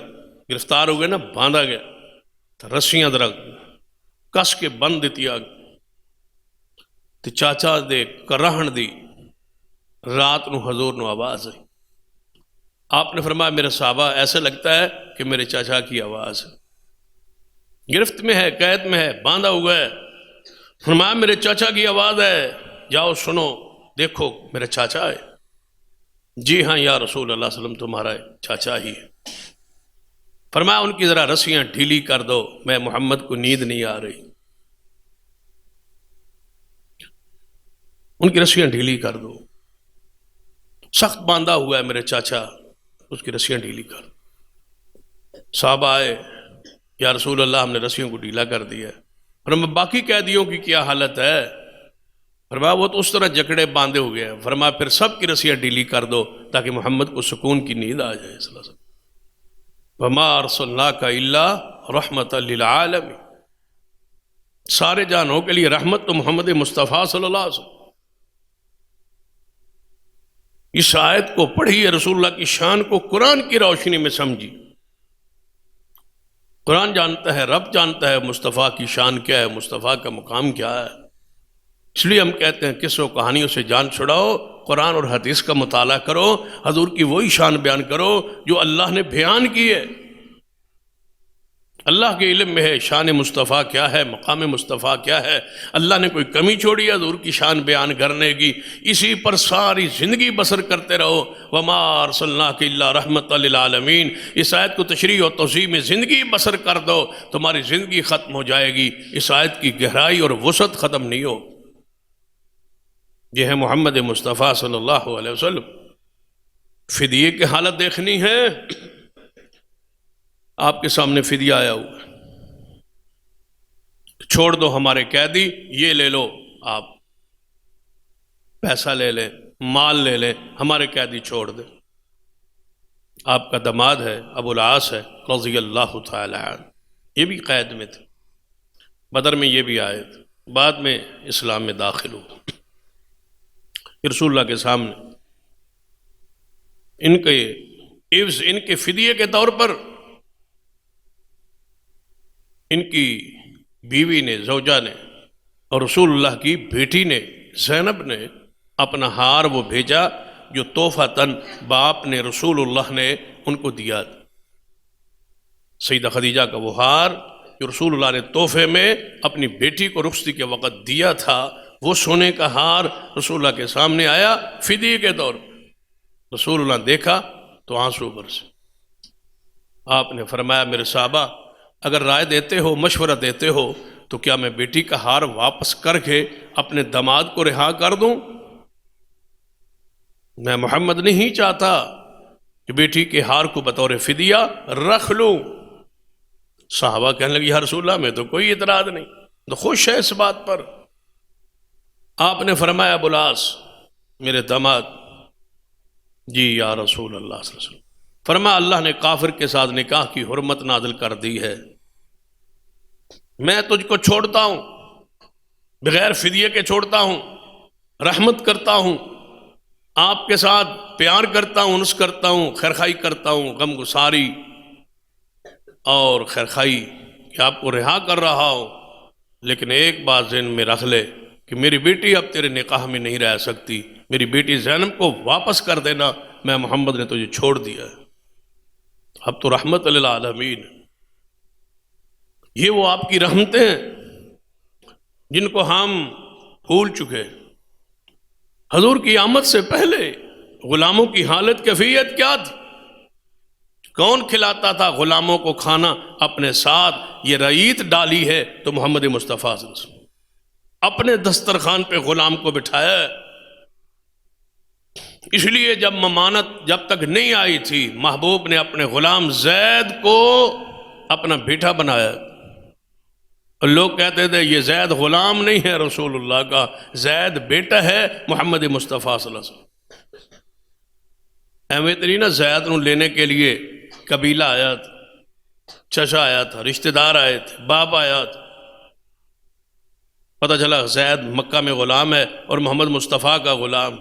گرفتار ہو گئے نا، باندھا گیا، تو رسیاں درخت کس کے بند دیتی آگ، تو چاچا دے کرہن دی، رات نو حضور نو آواز ہے۔ آپ نے فرمایا میرے صحابہ ایسے لگتا ہے کہ میرے چاچا کی آواز ہے، گرفت میں ہے، قید میں ہے، باندھا ہوا ہے، فرمایا میرے چاچا کی آواز ہے، جاؤ سنو، دیکھو میرے چاچا ہے۔ جی ہاں یا رسول اللہ صلی اللہ علیہ وسلم، تمہارا چاچا ہی ہے۔ فرمایا ان کی ذرا رسیاں ڈھیلی کر دو، میں محمد کو نیند نہیں آ رہی، ان کی رسیاں ڈھیلی کر دو، سخت باندھا ہوا ہے میرے چاچا، اس کی رسیاں ڈھیلی کر۔ صحابہ آئے، یا رسول اللہ ہم نے رسیوں کو ڈھیلا کر دیا ہے۔ فرمایا باقی قیدیوں کی کیا حالت ہے؟ فرمایا وہ تو اس طرح جکڑے باندھے ہو گئے ہیں۔ فرمایا پھر سب کی رسیاں ڈھیلی کر دو تاکہ محمد کو سکون کی نیند آ جائے صلی اللہ علیہ وسلم۔ وَمَا أَرْسَلْنَاكَ إِلَّا رَحْمَةً لِلْعَالَمِينَ، سارے جانوں کے لیے رحمت تو محمد مصطفیٰ صلی اللہ علیہ وسلم۔ اس آیت کو پڑھی، رسول اللہ کی شان کو قرآن کی روشنی میں سمجھی۔ قرآن جانتا ہے، رب جانتا ہے مصطفیٰ کی شان کیا ہے، مصطفیٰ کا مقام کیا ہے۔ اس لیے ہم کہتے ہیں قصوں کہانیوں سے جان چھڑاؤ، قرآن اور حدیث کا مطالعہ کرو، حضور کی وہی شان بیان کرو جو اللہ نے بیان کی ہے۔ اللہ کے علم میں ہے شان مصطفیٰ کیا ہے، مقام مصطفیٰ کیا ہے۔ اللہ نے کوئی کمی چھوڑی ہے حضور کی شان بیان کرنے کی؟ اسی پر ساری زندگی بسر کرتے رہو۔ وَمَا أَرْسَلْنَاكَ إِلَّا رَحْمَةً لِلْعَالَمِينَ، اس آیت کو تشریح و توضیح میں زندگی بسر کر دو، تمہاری زندگی ختم ہو جائے گی، اس آیت کی گہرائی اور وسعت ختم نہیں ہو۔ یہ ہے محمد مصطفیٰ صلی اللہ علیہ وسلم۔ فدیے کی حالت دیکھنی ہے، آپ کے سامنے فدیہ آیا ہوا ہے، چھوڑ دو ہمارے قیدی، یہ لے لو، آپ پیسہ لے لیں، مال لے لیں، ہمارے قیدی چھوڑ دیں۔ آپ کا داماد ہے ابو العاص ہے رضی اللہ تعالی عنہ، یہ بھی قید میں تھے، بدر میں یہ بھی آئے تھے، بعد میں اسلام میں داخل ہوئے۔ رسول اللہ کے سامنے ان کے عوض، ان کے فدیے کے طور پر ان کی بیوی نے، زوجہ نے، اور رسول اللہ کی بیٹی نے، زینب نے اپنا ہار وہ بھیجا جو تحفۃً باپ نے، رسول اللہ نے ان کو دیا۔ سیدہ خدیجہ کا وہ ہار جو رسول اللہ نے تحفے میں اپنی بیٹی کو رخصتی کے وقت دیا تھا، وہ سونے کا ہار رسول اللہ کے سامنے آیا فدیے کے طور پر۔ رسول اللہ نے دیکھا تو آنسو برسے۔ آپ نے فرمایا میرے صحابہ اگر رائے دیتے ہو، مشورہ دیتے ہو تو کیا میں بیٹی کا ہار واپس کر کے اپنے داماد کو رہا کر دوں؟ میں محمد نہیں چاہتا کہ بیٹی کے ہار کو بطور فدیہ رکھ لوں۔ صحابہ کہنے لگے یا رسول اللہ میں تو کوئی اعتراض نہیں، تو خوش ہے اس بات پر۔ آپ نے فرمایا ابو العاص میرے داماد، جی یا رسول اللہ صلی اللہ علیہ وسلم۔ فرمایا اللہ نے کافر کے ساتھ نکاح کی حرمت نازل کر دی ہے، میں تجھ کو چھوڑتا ہوں، بغیر فدیے کے چھوڑتا ہوں، رحمت کرتا ہوں، آپ کے ساتھ پیار کرتا ہوں، انس کرتا ہوں، خیرخائی کرتا ہوں، غم گساری اور خیرخائی کہ آپ کو رہا کر رہا ہوں، لیکن ایک بات ذہن میں رکھ لے کہ میری بیٹی اب تیرے نکاح میں نہیں رہ سکتی، میری بیٹی زینب کو واپس کر دینا، میں محمد نے تجھے چھوڑ دیا ہے، اب تو رحمت للعالمین۔ یہ وہ آپ کی رحمتیں ہیں جن کو ہم بھول چکے۔ حضور کی آمد سے پہلے غلاموں کی حالت کیفیت کیا تھی؟ کون کھلاتا تھا غلاموں کو کھانا؟ اپنے ساتھ یہ رعیت ڈالی ہے تو محمد مصطفیٰ صلی اللہ علیہ وسلم اپنے دسترخوان پہ غلام کو بٹھایا ہے۔ اس لیے جب ممانت جب تک نہیں آئی تھی، محبوب نے اپنے غلام زید کو اپنا بیٹا بنایا، اور لوگ کہتے تھے یہ زید غلام نہیں ہے رسول اللہ کا، زید بیٹا ہے محمد مصطفیٰ صلی اللہ علیہ وسلم۔ اہمیت نہیں نا، زید نو لینے کے لیے قبیلہ آیا تھا، چچا آیا تھا، رشتہ دار آئے تھے، باپ آیا تھا، پتہ چلا زید مکہ میں غلام ہے اور محمد مصطفیٰ کا غلام۔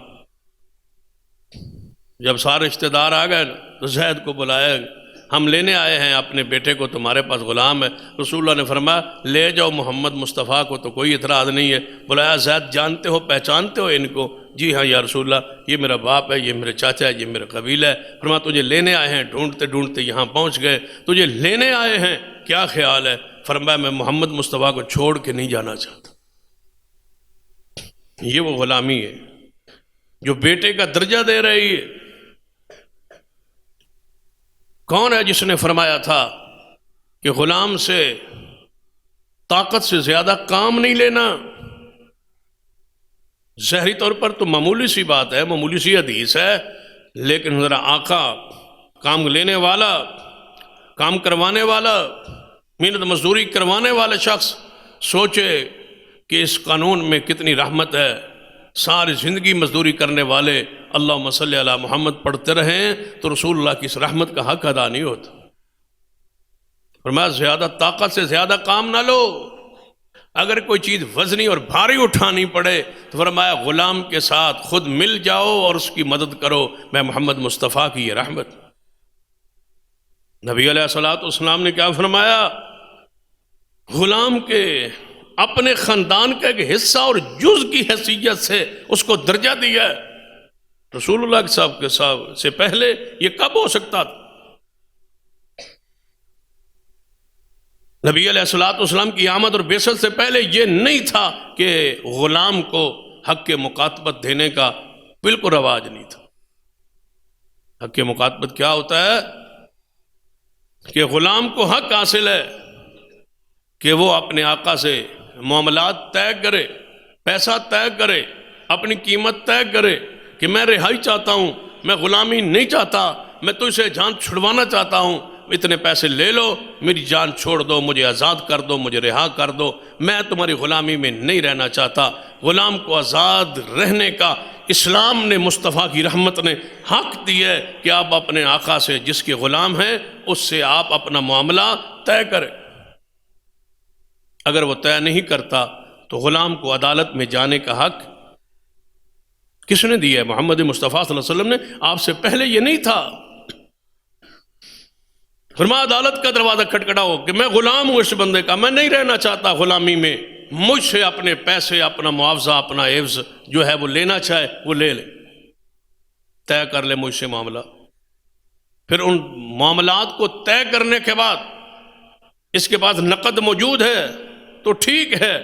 جب سارے رشتہ دار آ گئے تو زید کو بلایا، ہم لینے آئے ہیں اپنے بیٹے کو، تمہارے پاس غلام ہے۔ رسول اللہ نے فرمایا لے جاؤ محمد مصطفیٰ کو، تو کوئی اعتراض نہیں ہے۔ بلایا زید جانتے ہو پہچانتے ہو ان کو؟ جی ہاں یا رسول اللہ، یہ میرا باپ ہے، یہ میرے چاچا ہے، یہ میرا قبیلہ ہے۔ فرمایا تجھے لینے آئے ہیں، ڈھونڈتے ڈھونڈتے یہاں پہنچ گئے، تجھے لینے آئے ہیں، کیا خیال ہے؟ فرمایا میں محمد مصطفیٰ کو چھوڑ کے نہیں جانا چاہتا۔ یہ وہ غلامی ہے جو بیٹے کا درجہ دے رہی ہے۔ کون ہے جس نے فرمایا تھا کہ غلام سے طاقت سے زیادہ کام نہیں لینا؟ ظاہری طور پر تو معمولی سی بات ہے، معمولی سی حدیث ہے، لیکن ذرا آقا، کام لینے والا، کام کروانے والا، محنت مزدوری کروانے والا شخص سوچے کہ اس قانون میں کتنی رحمت ہے۔ ساری زندگی مزدوری کرنے والے اللہم صلی علی محمد پڑھتے رہیں تو رسول اللہ کی اس رحمت کا حق ادا نہیں ہوتا۔ فرمایا زیادہ طاقت سے زیادہ کام نہ لو، اگر کوئی چیز وزنی اور بھاری اٹھانی پڑے تو فرمایا غلام کے ساتھ خود مل جاؤ اور اس کی مدد کرو، میں محمد مصطفیٰ کی یہ رحمت۔ نبی علیہ الصلوۃ والسلام نے کیا فرمایا؟ غلام کے اپنے خاندان کا ایک حصہ اور جز کی حیثیت سے اس کو درجہ دیا ہے۔ رسول اللہ صاحب کے سے پہلے یہ کب ہو سکتا تھا؟ نبی علیہ الصلوۃ والسلام کی آمد اور بعثت سے پہلے یہ نہیں تھا کہ غلام کو حق مکاتبت دینے کا بالکل رواج نہیں تھا۔ حق مکاتبت کیا ہوتا ہے؟ کہ غلام کو حق حاصل ہے کہ وہ اپنے آقا سے معاملات طے کرے، پیسہ طے کرے، اپنی قیمت طے کرے کہ میں رہائی چاہتا ہوں، میں غلامی نہیں چاہتا، میں تجھ سے جان چھڑوانا چاہتا ہوں، اتنے پیسے لے لو، میری جان چھوڑ دو، مجھے آزاد کر دو، مجھے رہا کر دو، میں تمہاری غلامی میں نہیں رہنا چاہتا۔ غلام کو آزاد رہنے کا اسلام نے، مصطفیٰ کی رحمت نے حق دیا ہے کہ آپ اپنے آقا سے، جس کے غلام ہیں، اس سے آپ اپنا معاملہ طے کریں۔ اگر وہ طے نہیں کرتا تو غلام کو عدالت میں جانے کا حق کس نے دیا ہے؟ محمد مصطفیٰ صلی اللہ علیہ وسلم نے۔ آپ سے پہلے یہ نہیں تھا۔ فرمایا عدالت کا دروازہ کھٹکھٹاؤ کہ میں غلام ہوں اس بندے کا، میں نہیں رہنا چاہتا غلامی میں، مجھ سے اپنے پیسے، اپنا معاوضہ، اپنا عوض جو ہے وہ لینا چاہے وہ لے لے، طے کر لے مجھ سے معاملہ۔ پھر ان معاملات کو طے کرنے کے بعد اس کے پاس نقد موجود ہے تو ٹھیک ہے،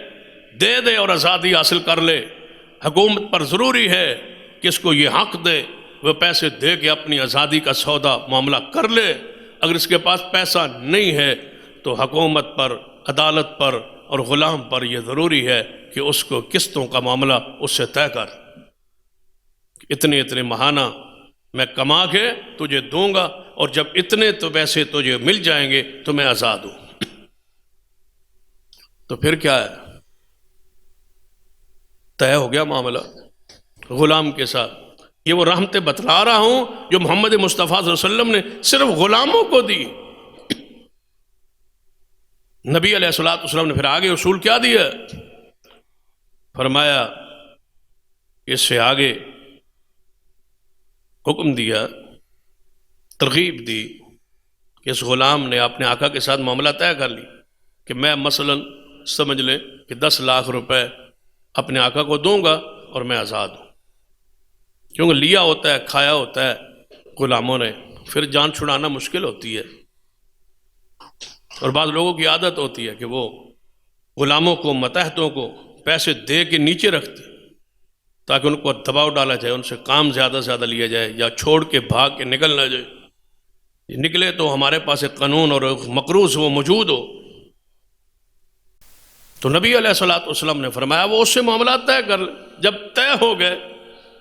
دے دے اور آزادی حاصل کر لے۔ حکومت پر ضروری ہے کہ اس کو یہ حق دے، وہ پیسے دے کے اپنی آزادی کا سودا معاملہ کر لے۔ اگر اس کے پاس پیسہ نہیں ہے تو حکومت پر، عدالت پر اور غلام پر یہ ضروری ہے کہ اس کو قسطوں کا معاملہ اس سے طے کر، اتنے اتنے ماہانہ میں کما کے تجھے دوں گا، اور جب اتنے تو پیسے تجھے مل جائیں گے تو میں آزاد ہوں۔ تو پھر کیا ہے؟ طے ہو گیا معاملہ غلام کے ساتھ۔ یہ وہ رحمتیں بتلا رہا ہوں جو محمد مصطفیٰ صلی اللہ علیہ وسلم نے صرف غلاموں کو دی۔ نبی علیہ الصلوۃ والسلام نے پھر آگے اصول کیا دیا؟ فرمایا اس سے آگے حکم دیا، ترغیب دی کہ اس غلام نے اپنے آقا کے ساتھ معاملہ طے کر لی کہ میں مثلا سمجھ لیں کہ 10 لاکھ روپے اپنے آقا کو دوں گا اور میں آزاد ہوں، کیونکہ لیا ہوتا ہے، کھایا ہوتا ہے، غلاموں نے، پھر جان چھڑانا مشکل ہوتی ہے، اور بعض لوگوں کی عادت ہوتی ہے کہ وہ غلاموں کو، ماتحتوں کو پیسے دے کے نیچے رکھتے تاکہ ان کو دباؤ ڈالا جائے، ان سے کام زیادہ سے زیادہ لیا جائے، یا چھوڑ کے بھاگ کے نکل نہ جائے، نکلے تو ہمارے پاس ایک قانون اور ایک مقروض وہ موجود ہو۔ تو نبی علیہ الصلوۃ والسلام نے فرمایا وہ اس سے معاملات طے کر لے، جب طے ہو گئے،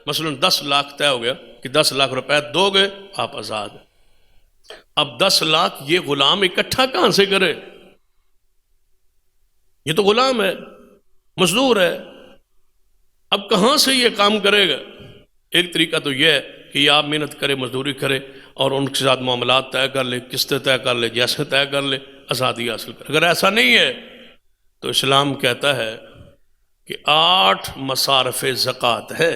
مثلا 10 لاکھ طے ہو گیا کہ 10 لاکھ روپے دو گے آپ آزاد۔ اب 10 لاکھ یہ غلام اکٹھا کہاں سے کرے؟ یہ تو غلام ہے، مزدور ہے، اب کہاں سے یہ کام کرے گا؟ ایک طریقہ تو یہ ہے کہ یہ آپ محنت کرے، مزدوری کرے، اور ان کے ساتھ معاملات طے کر لے، قسطیں طے کر لے، جیسے طے کر لے، آزادی حاصل کرے۔ اگر ایسا نہیں ہے تو اسلام کہتا ہے کہ 8 مصارف زکوٰۃ ہے،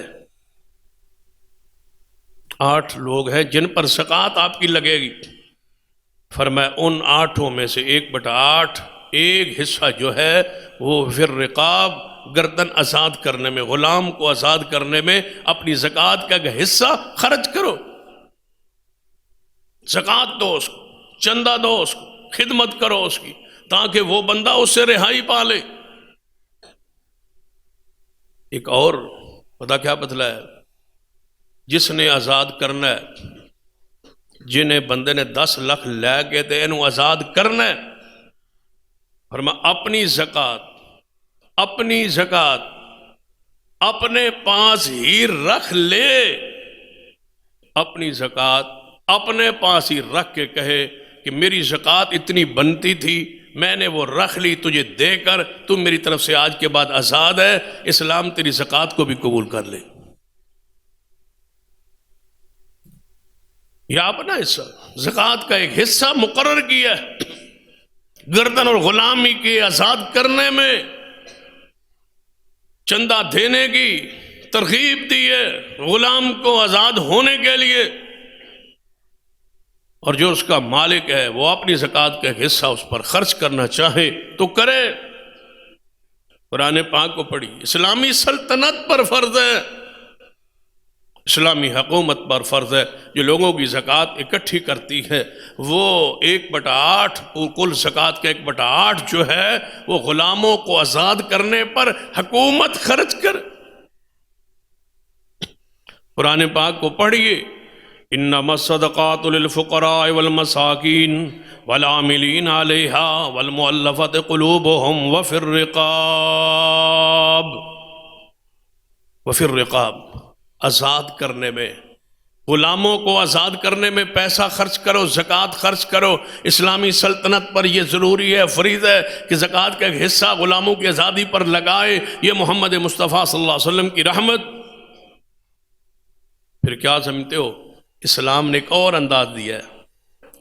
8 لوگ ہیں جن پر زکوٰۃ آپ کی لگے گی۔ فرمایا ان 8 میں سے 1/8 ایک حصہ جو ہے وہ فی الرقاب، گردن آزاد کرنے میں، غلام کو آزاد کرنے میں اپنی زکوٰۃ کا ایک حصہ خرچ کرو، زکوٰۃ دو اس کو، چندہ دو اس کو، خدمت کرو اس کی، تاکہ وہ بندہ اس سے رہائی پا لے۔ ایک اور پتہ کیا بدلا ہے؟ جس نے آزاد کرنا ہے، جنہیں بندے نے 10 لاکھ لے کے تے انہوں آزاد کرنا ہے، فرمایا اپنی زکوٰۃ اپنے پاس ہی رکھ لے، اپنی زکوٰۃ اپنے پاس ہی رکھ کے کہے کہ میری زکوٰۃ اتنی بنتی تھی، میں نے وہ رکھ لی تجھے دے کر، تم میری طرف سے آج کے بعد آزاد ہے، اسلام تیری زکوٰۃ کو بھی قبول کر لے۔ یا اپنا حصہ، زکوٰۃ کا ایک حصہ مقرر کیا ہے، گردن اور غلامی کے آزاد کرنے میں چندہ دینے کی ترغیب دی ہے غلام کو آزاد ہونے کے لیے، اور جو اس کا مالک ہے وہ اپنی زکوٰۃ کا ایک حصہ اس پر خرچ کرنا چاہے تو کرے۔ قرآن پاک کو پڑھی، اسلامی سلطنت پر فرض ہے، اسلامی حکومت پر فرض ہے، جو لوگوں کی زکوٰۃ اکٹھی کرتی ہے وہ 1/8 کل زکوٰۃ کا 1/8 جو ہے وہ غلاموں کو آزاد کرنے پر حکومت خرچ کر۔ قرآن پاک کو پڑھیے، انما الصدقات للفقراء والمساکین والعاملین علیہا والمؤلفۃ قلوبہم وفی الرقاب، آزاد کرنے میں، غلاموں کو آزاد کرنے میں پیسہ خرچ کرو، زکوٰۃ خرچ کرو۔ اسلامی سلطنت پر یہ ضروری ہے، فریض ہے کہ زکوٰۃ کا ایک حصہ غلاموں کی آزادی پر لگائے۔ یہ محمد مصطفیٰ صلی اللہ علیہ وسلم کی رحمت۔ پھر کیا سمجھتے ہو؟ اسلام نے ایک اور انداز دیا ہے،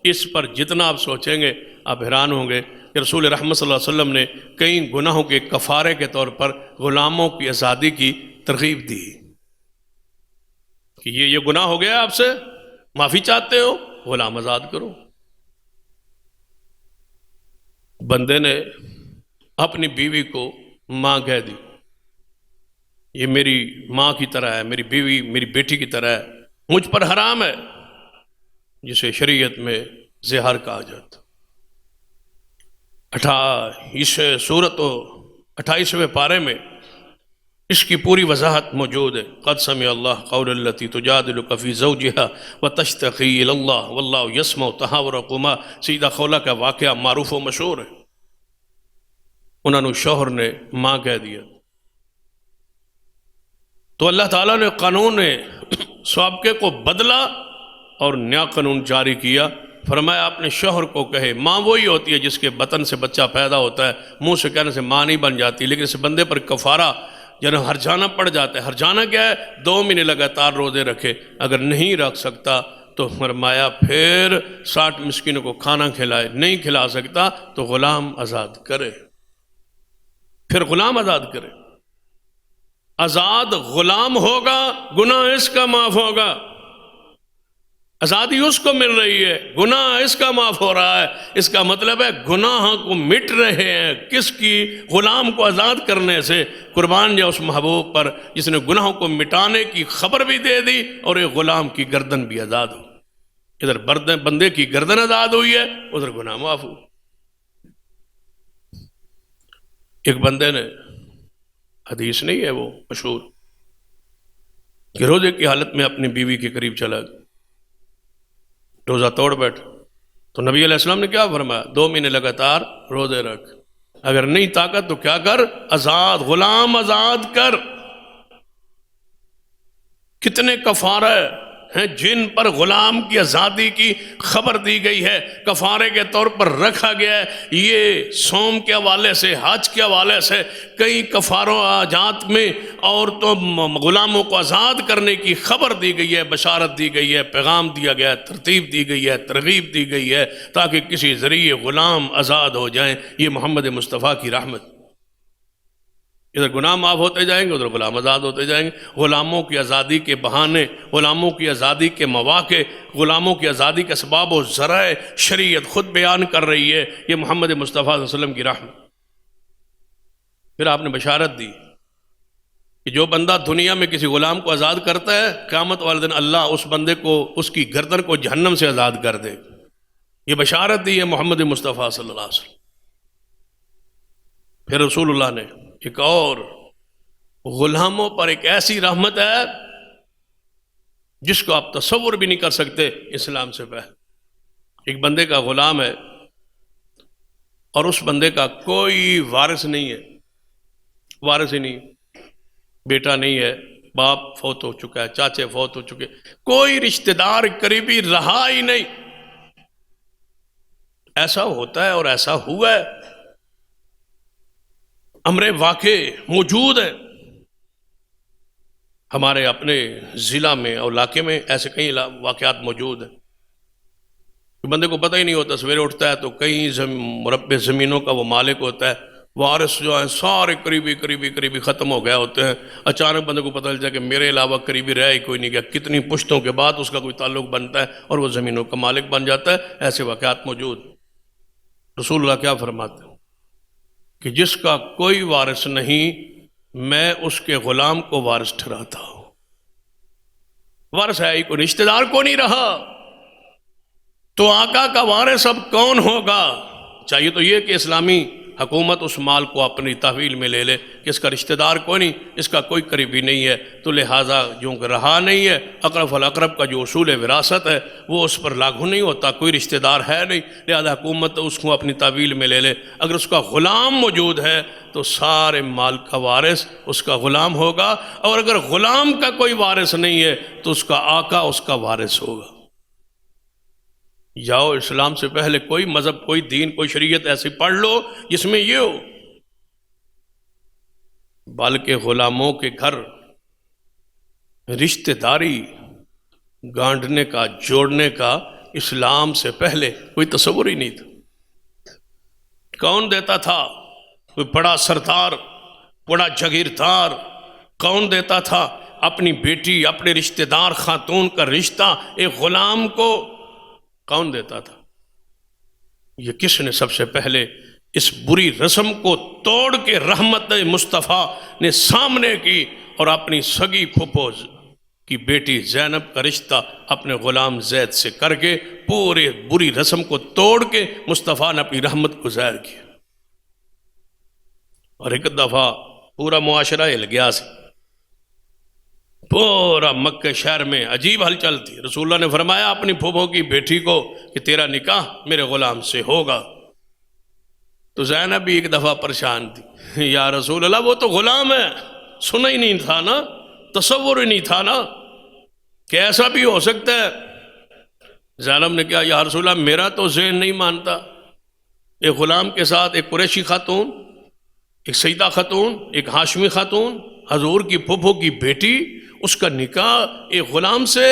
اس پر جتنا آپ سوچیں گے آپ حیران ہوں گے کہ رسول رحمت صلی اللہ علیہ وسلم نے کئی گناہوں کے کفارے کے طور پر غلاموں کی آزادی کی ترغیب دی کہ یہ گناہ ہو گیا، آپ سے معافی چاہتے ہو، غلام آزاد کرو۔ بندے نے اپنی بیوی کو ماں کہہ دی، یہ میری ماں کی طرح ہے، میری بیوی میری بیٹی کی طرح ہے، مجھ پر حرام ہے، جسے شریعت میں زہر کہا جاتا۔ 28ویں پارے میں اس کی پوری وضاحت موجود ہے۔ قد سمع اللہ قول التی تجادلک فی زوجہا وتشتکی الی اللہ واللہ یسمع تحاورکما۔ سیدہ خولہ کا واقعہ معروف و مشہور ہے، انہوں نے شوہر نے ماں کہہ دیا، تو اللہ تعالیٰ نے قانون سابقے کو بدلا اور نیا قانون جاری کیا۔ فرمایا اپنے شوہر کو کہے، ماں وہی ہوتی ہے جس کے بطن سے بچہ پیدا ہوتا ہے، منہ سے کہنے سے ماں نہیں بن جاتی، لیکن اس بندے پر کفارہ جنہیں ہرجانہ پڑ جاتا ہے۔ ہرجانہ کیا ہے؟ 2 مہینے لگاتار روزے رکھے، اگر نہیں رکھ سکتا تو فرمایا پھر 60 مسکینوں کو کھانا کھلائے، نہیں کھلا سکتا تو غلام آزاد کرے، پھر غلام آزاد کرے۔ آزاد غلام ہوگا، گناہ اس کا معاف ہوگا، آزادی اس کو مل رہی ہے، گناہ اس کا معاف ہو رہا ہے۔ اس کا مطلب ہے گناہ کو مٹ رہے ہیں، کس کی؟ غلام کو آزاد کرنے سے۔ قربان جا اس محبوب پر جس نے گناہوں کو مٹانے کی خبر بھی دے دی اور ایک غلام کی گردن بھی آزاد ہو۔ ادھر بندے کی گردن آزاد ہوئی ہے، ادھر گناہ معاف ہو۔ ایک بندے نے، حدیث نہیں ہے وہ مشہور، کہ روزے کی حالت میں اپنی بیوی کے قریب چلا گیا، روزہ توڑ بیٹھا، تو نبی علیہ السلام نے کیا فرمایا؟ 2 مہینے لگاتار روزے رکھ، اگر نہیں طاقت تو کیا کر؟ آزاد، غلام آزاد کر۔ کتنے کفارہ ہیں جن پر غلام کی آزادی کی خبر دی گئی ہے، کفارے کے طور پر رکھا گیا ہے۔ یہ صوم کے حوالے سے، حج کے حوالے سے کئی کفاروں آجات میں عورتوں غلاموں کو آزاد کرنے کی خبر دی گئی ہے، بشارت دی گئی ہے، پیغام دیا گیا ہے، ترتیب دی گئی ہے، ترغیب دی گئی ہے، تاکہ کسی ذریعے غلام آزاد ہو جائیں۔ یہ محمد مصطفیٰ کی رحمت۔ ادھر گناہ معاف ہوتے جائیں گے، ادھر غلام آزاد ہوتے جائیں گے۔ غلاموں کی آزادی کے بہانے، غلاموں کی آزادی کے مواقع، غلاموں کی آزادی کے اسباب و ذرائع شریعت خود بیان کر رہی ہے۔ یہ محمد مصطفیٰ صلی اللہ علیہ وسلم کی رحمت۔ پھر آپ نے بشارت دی کہ جو بندہ دنیا میں کسی غلام کو آزاد کرتا ہے، قیامت والے دن اللہ اس بندے کو، اس کی گردن کو جہنم سے آزاد کر دے۔ یہ بشارت دی ہے محمد مصطفیٰ صلی اللہ علیہ وسلم۔ پھر رسول اللہ نے ایک اور، غلاموں پر ایک ایسی رحمت ہے جس کو آپ تصور بھی نہیں کر سکتے اسلام سے پہلے۔ ایک بندے کا غلام ہے اور اس بندے کا کوئی وارث نہیں ہے، وارث ہی نہیں، بیٹا نہیں ہے، باپ فوت ہو چکا ہے، چاچے فوت ہو چکے، کوئی رشتہ دار قریبی رہا ہی نہیں۔ ایسا ہوتا ہے اور ایسا ہوا ہے، امر واقع موجود ہے ہمارے اپنے ضلع میں اور علاقے میں، ایسے کئی واقعات موجود ہیں۔ بندے کو پتہ ہی نہیں ہوتا، سویرے اٹھتا ہے تو کئی مربع زمینوں کا وہ مالک ہوتا ہے، وارث جو ہیں سارے قریبی ختم ہو گئے ہوتے ہیں۔ اچانک بندے کو پتہ چلتا ہے کہ میرے علاوہ قریبی رہ ہی کوئی نہیں گیا، کتنی پشتوں کے بعد اس کا کوئی تعلق بنتا ہے اور وہ زمینوں کا مالک بن جاتا ہے۔ ایسے واقعات موجود۔ رسول اللہ کیا فرماتے ہیں کہ جس کا کوئی وارث نہیں، میں اس کے غلام کو وارث ٹھہراتا ہوں۔ وارث ہے ہی کوئی، رشتہ دار کو نہیں رہا، تو آقا کا وارث اب کون ہوگا؟ چاہیے تو یہ کہ اسلامی حکومت اس مال کو اپنی تحویل میں لے لے کہ اس کا رشتہ دار کوئی نہیں، اس کا کوئی قریبی نہیں ہے، تو لہٰذا جو رہا نہیں ہے، اقرب فالاقرب کا جو اصول وراثت ہے وہ اس پر لاگو نہیں ہوتا، کوئی رشتہ دار ہے نہیں، لہٰذا حکومت اس کو اپنی تحویل میں لے لے۔ اگر اس کا غلام موجود ہے تو سارے مال کا وارث اس کا غلام ہوگا، اور اگر غلام کا کوئی وارث نہیں ہے تو اس کا آقا اس کا وارث ہوگا۔ جاؤ اسلام سے پہلے کوئی مذہب، کوئی دین، کوئی شریعت ایسی پڑھ لو جس میں یہ ہو، بلکہ غلاموں کے گھر رشتہ داری گانٹنے کا، جوڑنے کا اسلام سے پہلے کوئی تصور ہی نہیں تھا۔ کون دیتا تھا؟ کوئی بڑا سردار، بڑا جاگیردار کون دیتا تھا اپنی بیٹی، اپنے رشتہ دار خاتون کا رشتہ ایک غلام کو کون دیتا تھا؟ یہ کس نے سب سے پہلے اس بری رسم کو توڑ کے رحمت مصطفیٰ نے سامنے کی، اور اپنی سگی پھپھو کی بیٹی زینب کا رشتہ اپنے غلام زید سے کر کے پورے بری رسم کو توڑ کے مصطفیٰ نے اپنی رحمت کو ظاہر کیا۔ اور ایک دفعہ پورا معاشرہ ہل گیا سی، پورا مکہ شہر میں عجیب ہلچل تھی۔ رسول اللہ نے فرمایا اپنی پھوپھو کی بیٹی کو کہ تیرا نکاح میرے غلام سے ہوگا۔ تو زینب بھی ایک دفعہ پریشان تھی، یا رسول اللہ وہ تو غلام ہے، سنا ہی نہیں تھا نا، تصور ہی نہیں تھا نا کہ ایسا بھی ہو سکتا ہے۔ زینب نے کہا یا رسول اللہ میرا تو ذہن نہیں مانتا، ایک غلام کے ساتھ ایک قریشی خاتون، ایک سیدہ خاتون، ایک ہاشمی خاتون، حضور کی پھوپھو کی بیٹی، اس کا نکاح ایک غلام سے،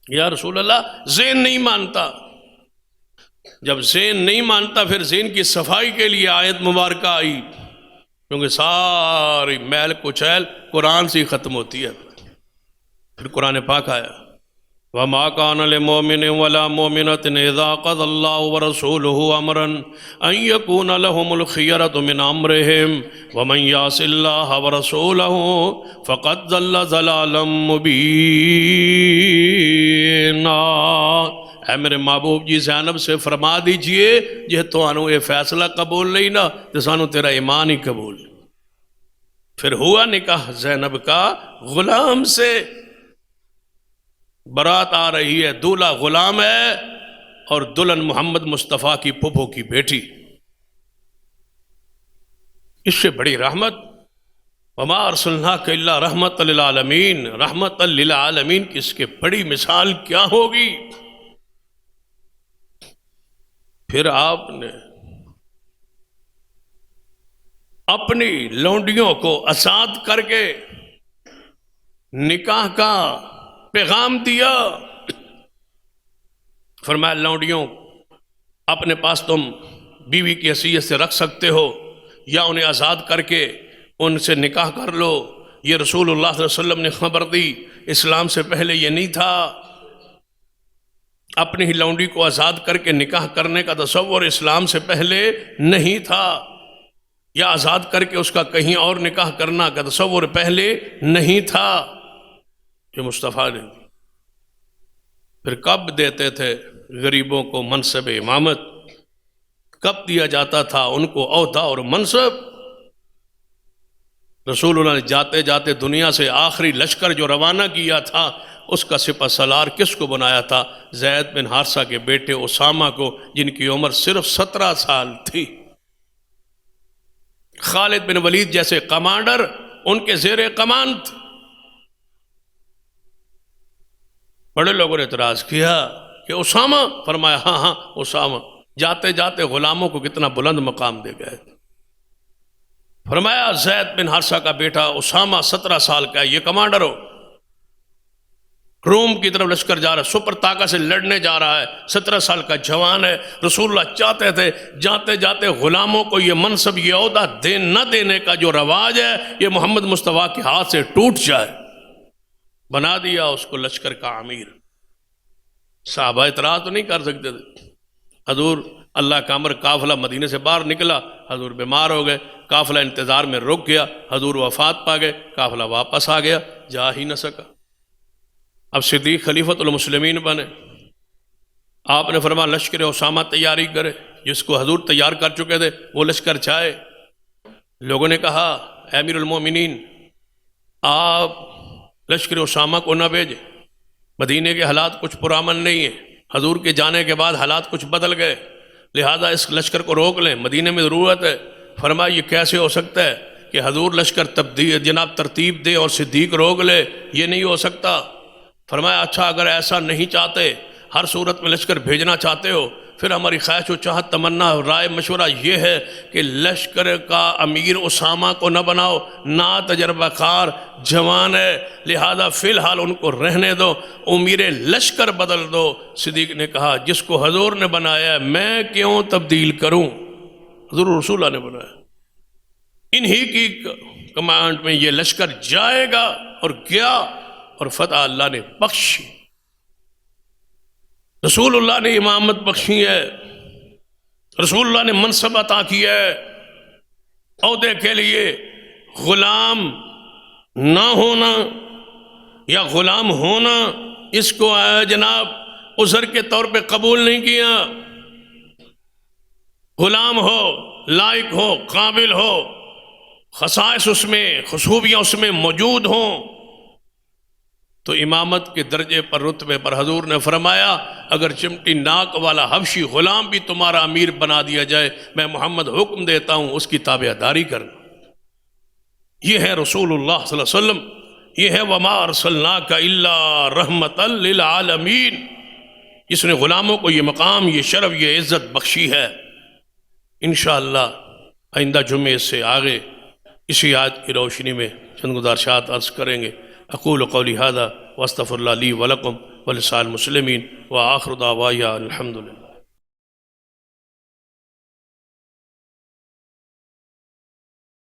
یا رسول اللہ ذہن نہیں مانتا۔ جب ذہن نہیں مانتا پھر ذہن کی صفائی کے لیے آیت مبارکہ آئی، کیونکہ ساری میل کچیل قرآن سے ہی ختم ہوتی ہے۔ پھر قرآن پاک آیا وَمَا كَانَ لِمُؤْمِنٍ وَلَا مُؤْمِنَةٍ إِذَا قَضَى اللَّهُ وَرَسُولُهُ أَمْرًا أَن يَكُونَ لَهُمُ الْخِيَرَةُ مِنْ أَمْرِهِمْ وَمَنْ يَعْصِ اللَّهَ وَرَسُولَهُ فَقَدْ ضَلَّ ضَلَالًا مُبِينًا۔ دینا، اے میرے محبوب جی زینب سے فرما دیجئے جے تو انو یہ فیصلہ قبول نہیں نا تو سانو تیرا ایمان ہی قبول۔ پھر ہوا نکاح زینب کا غلام سے، برات آ رہی ہے، دولہا غلام ہے اور دلہن محمد مصطفیٰ کی پھپھو کی بیٹی۔ اس سے بڑی رحمت، وما ارسلناک الا رحمت للعالمین، رحمت للعالمین کی اس کے بڑی مثال کیا ہوگی؟ پھر آپ نے اپنی لونڈیوں کو آزاد کر کے نکاح کا پیغام دیا، فرمایا لونڈیوں اپنے پاس تم بیوی کی حیثیت سے رکھ سکتے ہو یا انہیں آزاد کر کے ان سے نکاح کر لو۔ یہ رسول اللہ صلی اللہ علیہ وسلم نے خبر دی، اسلام سے پہلے یہ نہیں تھا۔ اپنی ہی لونڈی کو آزاد کر کے نکاح کرنے کا تصور اسلام سے پہلے نہیں تھا، یا آزاد کر کے اس کا کہیں اور نکاح کرنا کا تصور پہلے نہیں تھا۔ جو مصطفیٰ نے پھر کب دیتے تھے غریبوں کو منصب امامت، کب دیا جاتا تھا ان کو عہدہ اور منصب؟ رسول اللہ نے جاتے جاتے دنیا سے آخری لشکر جو روانہ کیا تھا اس کا سپہ سالار کس کو بنایا تھا؟ زید بن حارثہ کے بیٹے اسامہ کو، جن کی عمر صرف 17 سال تھی۔ خالد بن ولید جیسے کمانڈر ان کے زیر کمان تھے۔ بڑے لوگوں نے اعتراض کیا کہ اسامہ، فرمایا ہاں ہاں اسامہ، جاتے جاتے غلاموں کو کتنا بلند مقام دے گئے۔ فرمایا زید بن حارثہ کا بیٹا اسامہ 17 سال کا ہے، یہ کمانڈر ہو، روم کی طرف لشکر جا رہا ہے، سپر طاقت سے لڑنے جا رہا ہے، 17 سال کا جوان ہے۔ رسول اللہ چاہتے تھے جاتے جاتے غلاموں کو یہ منصب، یہ عہدہ نہ دینے کا جو رواج ہے یہ محمد مصطفیٰ کے ہاتھ سے ٹوٹ جائے۔ بنا دیا اس کو لشکر کا امیر۔ صحابہ اعتراض تو نہیں کر سکتے تھے۔ حضور اللہ کا امر، قافلہ مدینے سے باہر نکلا، حضور بیمار ہو گئے، قافلہ انتظار میں رک گیا، حضور وفات پا گئے، قافلہ واپس آ گیا، جا ہی نہ سکا۔ اب صدیق خلیفۃ المسلمین بنے، آپ نے فرمایا لشکر اسامہ تیاری کرے، جس کو حضور تیار کر چکے تھے وہ لشکر چاہے۔ لوگوں نے کہا اے امیر المومنین، آپ لشکر اسامہ کو نہ بھیجیں، مدینے کے حالات کچھ پرامن نہیں ہیں، حضور کے جانے کے بعد حالات کچھ بدل گئے، لہذا اس لشکر کو روک لیں، مدینے میں ضرورت ہے۔ فرمایا یہ کیسے ہو سکتا ہے کہ حضور لشکر جناب ترتیب دے اور صدیق روک لے؟ یہ نہیں ہو سکتا۔ فرمایا اچھا اگر ایسا نہیں چاہتے، ہر صورت میں لشکر بھیجنا چاہتے ہو، پھر ہماری خواہش و چاہت تمنا رائے مشورہ یہ ہے کہ لشکر کا امیر اسامہ کو نہ بناؤ، نا تجربہ کار جوان ہے، لہذا فی الحال ان کو رہنے دو، امیر لشکر بدل دو۔ صدیق نے کہا جس کو حضور نے بنایا ہے میں کیوں تبدیل کروں؟ حضور رسول اللہ نے بنایا، انہی کی کمانڈ میں یہ لشکر جائے گا، اور گیا اور فتح اللہ نے بخشی۔ رسول اللہ نے امامت بخشی ہے، رسول اللہ نے منصب عطا کیا ہے۔ عہدے کے لیے غلام نہ ہونا یا غلام ہونا، اس کو جناب عذر کے طور پہ قبول نہیں کیا۔ غلام ہو، لائق ہو، قابل ہو، خصائص اس میں، خصوبیاں اس میں موجود ہوں، تو امامت کے درجے پر، رتبے پر حضور نے فرمایا اگر چمٹی ناک والا حبشی غلام بھی تمہارا امیر بنا دیا جائے، میں محمد حکم دیتا ہوں اس کی تابعداری کرنا۔ یہ ہے رسول اللہ صلی اللہ علیہ وسلم، یہ ہے وما ارسلناک الا رحمت للعالمین، جس نے غلاموں کو یہ مقام، یہ شرف، یہ عزت بخشی ہے۔ انشاءاللہ آئندہ جمعے سے آگے اسی آیت کی روشنی میں چند گزارشات عرض کریں گے۔ اقول قولی ھذا واستغفر اللہ لی ولکم ولسائر المسلمین وآخر دعوایا الحمدللہ۔